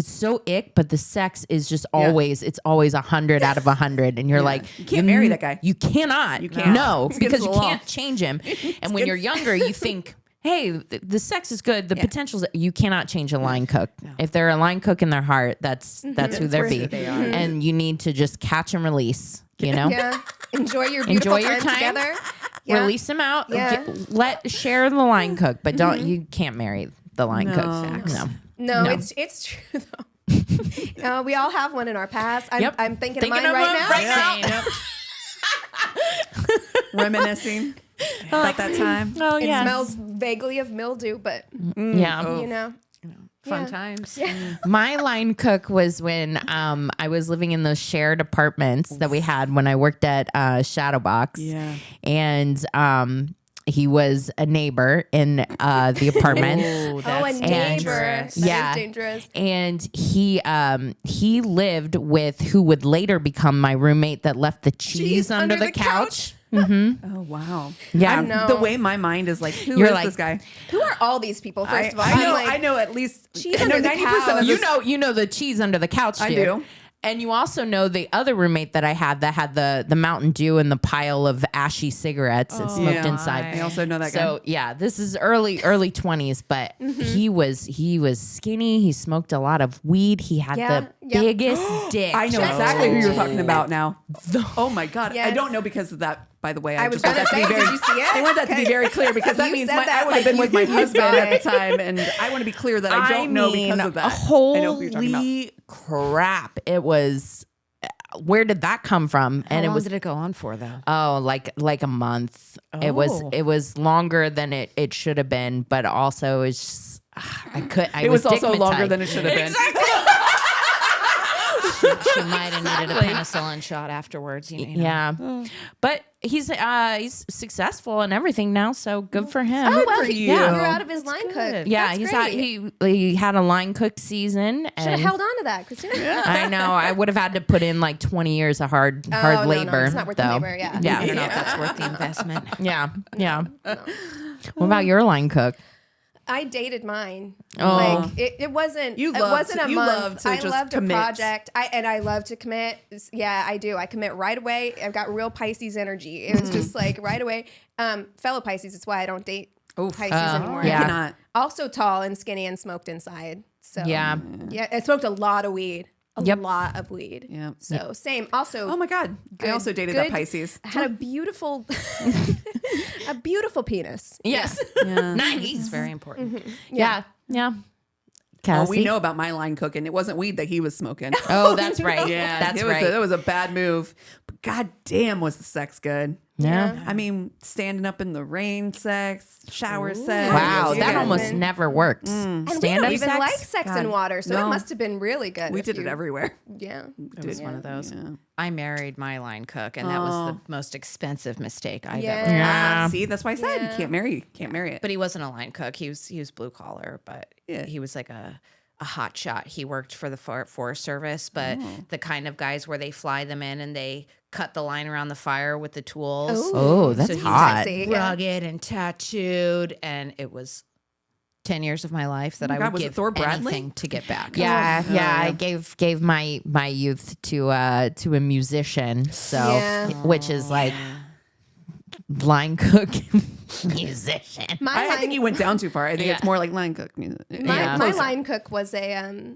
so ick, but the sex is just always it's always 100 out of 100, and you're like, You can't marry that guy. You cannot. You can't. No, It's against because the you law. can't change him. And when you're younger, you think, hey, the sex is good. The potential's you cannot change a line cook. If they're a line cook in their heart, that's who they're where be. they are. And you need to just catch and release. You know, Yeah. Enjoy your beautiful Enjoy your time. together. Yeah. release them out. Yeah. Share the line cook, but don't you can't marry the line cook. No. No, No. it's true though. We all have one in our past. I'm, Yep. I'm thinking, Thinking of mine of right one now. right now. Reminiscing about that time. Oh It smells vaguely of mildew, but Yeah. you know. Fun Yeah. times. My line cook was when I was living in those shared apartments that we had when I worked at Shadowbox. Yeah. And he was a neighbor in the apartments. Oh, Oh, a that's neighbor. dangerous. That Yeah. is dangerous. And he lived with who would later become my roommate that left the cheese under the couch. Oh wow. Yeah. know. The way my mind is like, who You're is like- this guy? Who are all these people? First of all, I know at least Cheese I know under the 90% couch. of this. You know the cheese under the couch. I dude. do. And you also know the other roommate that I had that had the Mountain Dew and the pile of ashy cigarettes and smoked Yeah. inside. I also know that guy. So yeah, this is early 20s, but he was skinny. He smoked a lot of weed. He had Yeah, the yeah. biggest dick. I know exactly who you're talking about now. Oh my god. I Yes. don't know because of that. By the way, I was just want gonna that to be say, very. did you see it? I want that to be very clear because that You means said that I would have like been with my you husband saw at it. the time, and I want to be clear that I don't know because of that. I know who you're talking about. Holy crap! It was. Where did that come from? How And long it was did it go on for though? like a month. It was longer than it should have been, but also it's just, I It was also stigmatized. longer than it should have been. She might have needed a penicillin shot afterwards. You know. Yeah, but he's successful and everything now, so good for him. Oh, well, for he you. grew out of his line cook. Yeah, That's he had a line cook season. Should have And held on to that, Christina. I know I would have had to put in like 20 years of hard no, labor. it's not worth though. the labor, yeah. yeah, I don't know if that's worth the investment. yeah. What about your line cook? I dated mine. Oh. Like it wasn't. You it love wasn't to- a you month. love to I just loved commit. a project. I love to commit. Yeah, I do. I commit right away. I've got real Pisces energy. It was just like right away. Fellow Pisces. It's why I don't date Pisces anymore. Yeah. I cannot. Also tall and skinny and smoked inside. So Yeah. yeah, I smoked a lot of weed. A Yep. lot of weed. Yeah. So same. Also, Oh my God. I also dated that Pisces. Had a beautiful, a beautiful penis. Yes. Yeah. It's very important. Yeah. Yeah. Oh, we Cassie? know about my line cooking. It wasn't weed that he was smoking. Oh, that's right. Yeah, That's it was right. that was a bad move. But God damn, was the sex good? Yeah. I mean, standing up in the rain, sex, shower sex. Wow, You that guys- almost never worked. And we Stand don't up even sex? like sex in God, water, so no. it must have been really good. We if did it you- everywhere. Yeah. It was one of those. Yeah. I married my line cook, and that was the most expensive mistake I've Yeah. ever. Yeah. See, that's why I said you Yeah. can't marry it. But he wasn't a line cook. He was blue collar, but Yeah. he was like a hot shot. He worked for the Forest Service, but the kind of guys where they fly them in and they cut the line around the fire with the tools. Ooh. Oh, that's he's hot. sexy. Yeah. rugged and tattooed, and it was 10 years of my life that Oh my I God, would was it give Thor Bradley? anything to get back. Yeah, Oh, yeah. yeah. I gave my youth to a musician, so Yeah. which is like line cook musician. I think you went down too far. I think it's Yeah. more like line cook music. My Closer. line cook was a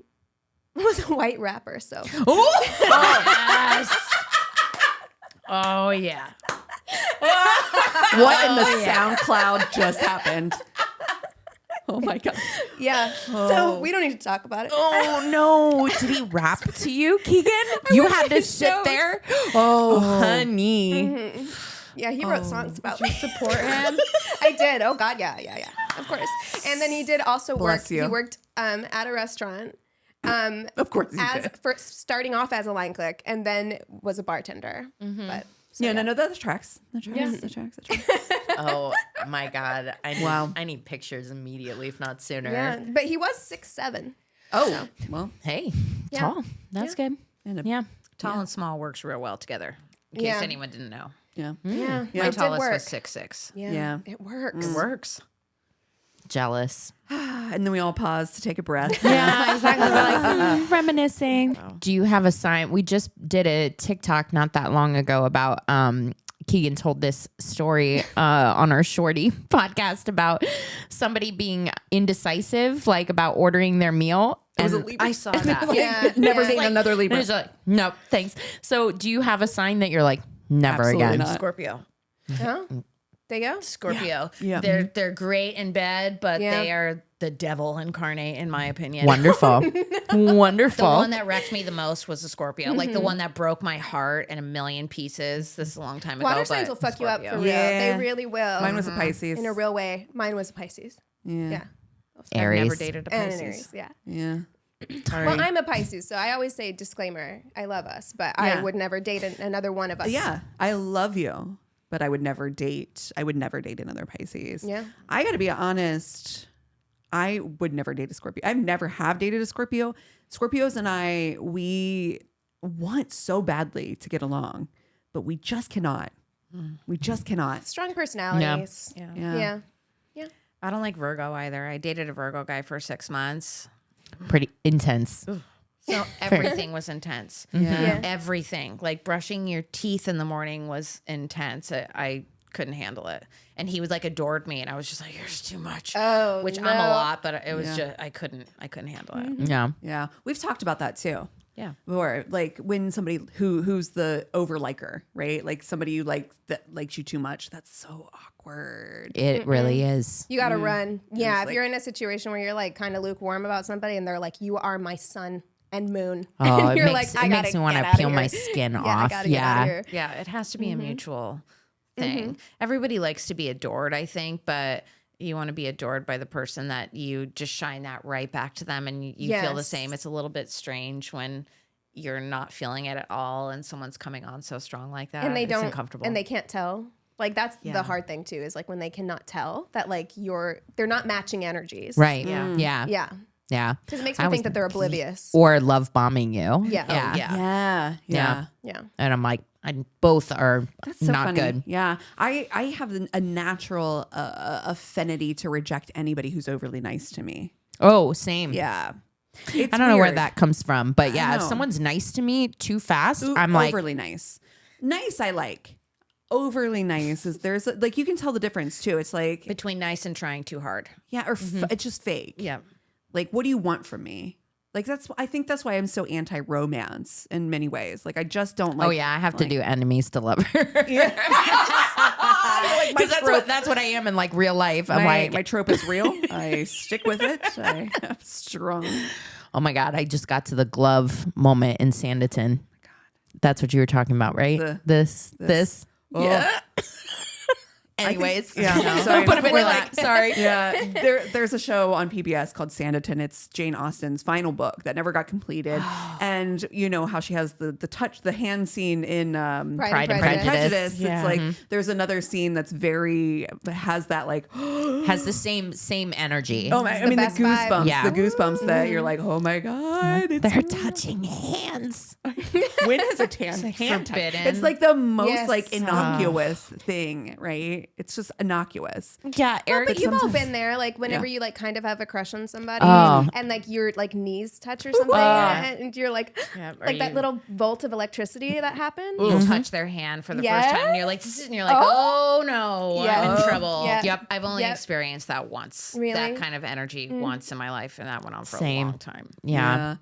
white rapper. So Oh yeah. What in the SoundCloud just happened? Oh my God. yeah. So we don't need to talk about it. Oh no! Did he rap to you, Keegan? You had to sit there. Oh, honey. Yeah, he wrote songs about me. Support him? I did. Oh God, yeah. Of course. And then he did also Bless work. you. He worked at a restaurant. Of course you As did. first starting off as a line cook and then was a bartender. But so, Yeah, no, that tracks. That tracks. That tracks. Oh my God! Wow. I need pictures immediately, if not sooner. yeah, but he was 6'7". Oh, well. Hey, Yeah. tall. That's good. And a- Yeah. Tall and small works real well together. In case Yeah. anyone didn't know. Yeah. Yeah, Yeah. My it did tallest work. was 6'6". Yeah, Yeah. it works. It works. Jealous. And then we all pause to take a breath. Yeah, exactly. We're like reminiscing. Do you have a sign? We just did a TikTok not that long ago about Keegan told this story on our Shorty podcast about somebody being indecisive, like about ordering their meal. And I saw that. Yeah, Never yeah. dating another and Libra. it's like, no, thanks. So do you have a sign that you're like, never Absolutely again? not. Scorpio. Huh? There you go. Scorpio. Yeah. They're great in bed, but Yeah. they are the devil incarnate, in my opinion. Wonderful. The Wonderful. one that wrecked me the most was a Scorpio. Like the one that broke my heart in a million pieces. This is a long time ago. Water signs but will fuck you up Scorpio. for real. Yeah. They really will. Mine was a Pisces. in a real way. Mine was a Pisces. Yeah. Yeah. I've Aries. never dated a And an Pisces. Aries. Yeah. Yeah. Well, I'm a Pisces, so I always say disclaimer. I love us, but Yeah. I would never date another one of us. Yeah. I love you, but I would never date another Pisces. Yeah. I got to be honest. I would never date a Scorpio. I've never have dated a Scorpio. Scorpios and I, we want so badly to get along, but we just cannot. We just cannot. Strong personalities. Yeah. Yeah. Yeah. I don't like Virgo either. I dated a Virgo guy for 6 months. Pretty intense. So everything was intense. Yeah. Everything. Like brushing your teeth in the morning was intense. I couldn't handle it. And he was like adored me and I was just like, here's too much. Oh, Which no. I'm a lot, but it was Yeah. just I couldn't handle it. Yeah. Yeah. We've talked about that too. Yeah. Or like when somebody who's the over liker, right? Like somebody you like that likes you too much. That's so awkward. It really is. You got to run. Yeah. If like- you're in a situation where you're like kind of lukewarm about somebody and they're like, you are my sun and moon. Oh, and it you're makes, like, it I makes gotta me want get to outta peel my here. skin Yeah, I off. gotta get out of here. Yeah, it has to be a mutual thing. Everybody likes to be adored, I think, but you want to be adored by the person that you just shine that right back to them and you feel the Yes. same. It's a little bit strange when you're not feeling it at all and someone's coming on so strong like that. And they It's don't, uncomfortable. and they can't tell. Like that's Yeah. the hard thing too, is like when they cannot tell that like they're not matching energies. Right. Yeah. Yeah. Yeah. Yeah. Because it makes I me was think that they're oblivious. Or love bombing you. Yeah. Oh, Yeah. yeah. Yeah. Yeah. Yeah. And I'm like, both are That's so not funny. good. Yeah. I have a natural affinity to reject anybody who's overly nice to me. Oh, same. Yeah. It's I don't know where weird. that comes from, but yeah, if know. someone's nice to me too fast, Ooh, I'm like, overly nice. Nice, I like. overly nice is there's like you can tell the difference too. It's like Between nice and trying too hard. yeah, or it's just fake. Yeah. Like, what do you want from me? Like I think that's why I'm so anti-romance in many ways. Like I just don't like. Oh yeah, I have to do enemies to lover. Because that's what I am in like real life. I'm my, like, my trope is real. I stick with it. I have strong. oh my God, I just got to the glove moment in Sanditon. That's what you were talking about, right? This. Oh. Yeah. Anyways, Yeah. Sorry. put a pin in that. Sorry. Yeah, there's a show on PBS called Sanditon. It's Jane Austen's final book that never got completed, and you know how she has the hand scene in Pride and Prejudice. It's like there's another scene that's has that like Has the same energy. oh my, I mean the best vibe. goosebumps, Yeah. the goosebumps that you're like oh my God, it's They're touching hands. when is a hand hand-bitten. It's like the most Yes. like innocuous thing, right? It's just innocuous. Yeah, Eric. But you've all sometimes- been there, like whenever you like kind of have a crush on somebody, Oh. and like your like knees touch or something, and you're like, Yeah, or like that you- little bolt of electricity that happened. You touch their hand for the Yes. first time and you're like, oh no, Yes. I'm in trouble. Yep. Yep. I've only Yep. experienced that once. Really? That kind of energy once in my life, and that went on for Same. a long time. Yeah.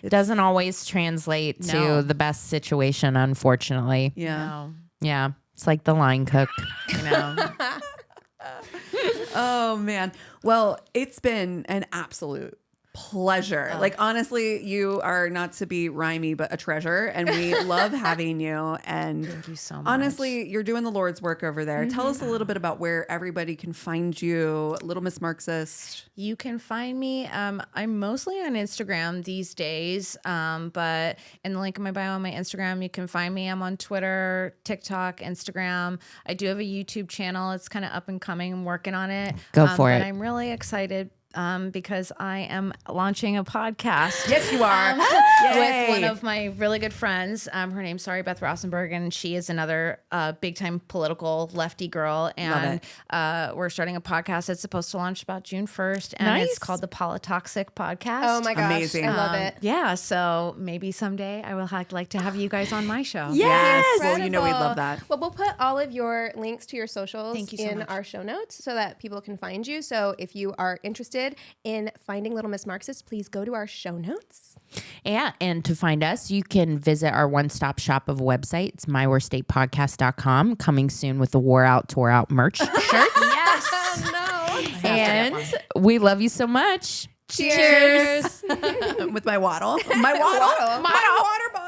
It doesn't always translate to No. the best situation, unfortunately. Yeah. No. Yeah. It's like the line cook. You know. Oh man. Well, it's been an absolute pleasure. Like honestly, you are not to be rhymey, but a treasure, and we love having you. And Thank you so much. honestly, you're doing the Lord's work over there. Tell us a little bit about where everybody can find you, Little Miss Marxist. You can find me. I'm mostly on Instagram these days, but in the link in my bio on my Instagram, you can find me. I'm on Twitter, TikTok, Instagram. I do have a YouTube channel. It's kind of up and coming. I'm working on it. Go for it. But I'm really excited because I am launching a podcast. Yes, you are. With one of my really good friends. Her name's Beth Rosenberg, and she is another big time political lefty girl. And we're starting a podcast that's supposed to launch about June 1st. And it's Nice. called the Politoxic Podcast. Oh my gosh, Amazing. I love it. Yeah, so maybe someday I will like to have you guys on my show. Yes. Well, Incredible. you know we'd love that. Well, we'll put all of your links to your socials Thank you so in much. our show notes so that people can find you. So if you are interested in finding Little Miss Marxist, please go to our show notes. Yeah. And to find us, you can visit our one-stop shop of a website. It's myworstatepodcast.com. Coming soon with the War Out, Tore Out merch shirts. Oh, no. And we love you so much. Cheers. With my waddle. My waddle. Waddle. My water bottle.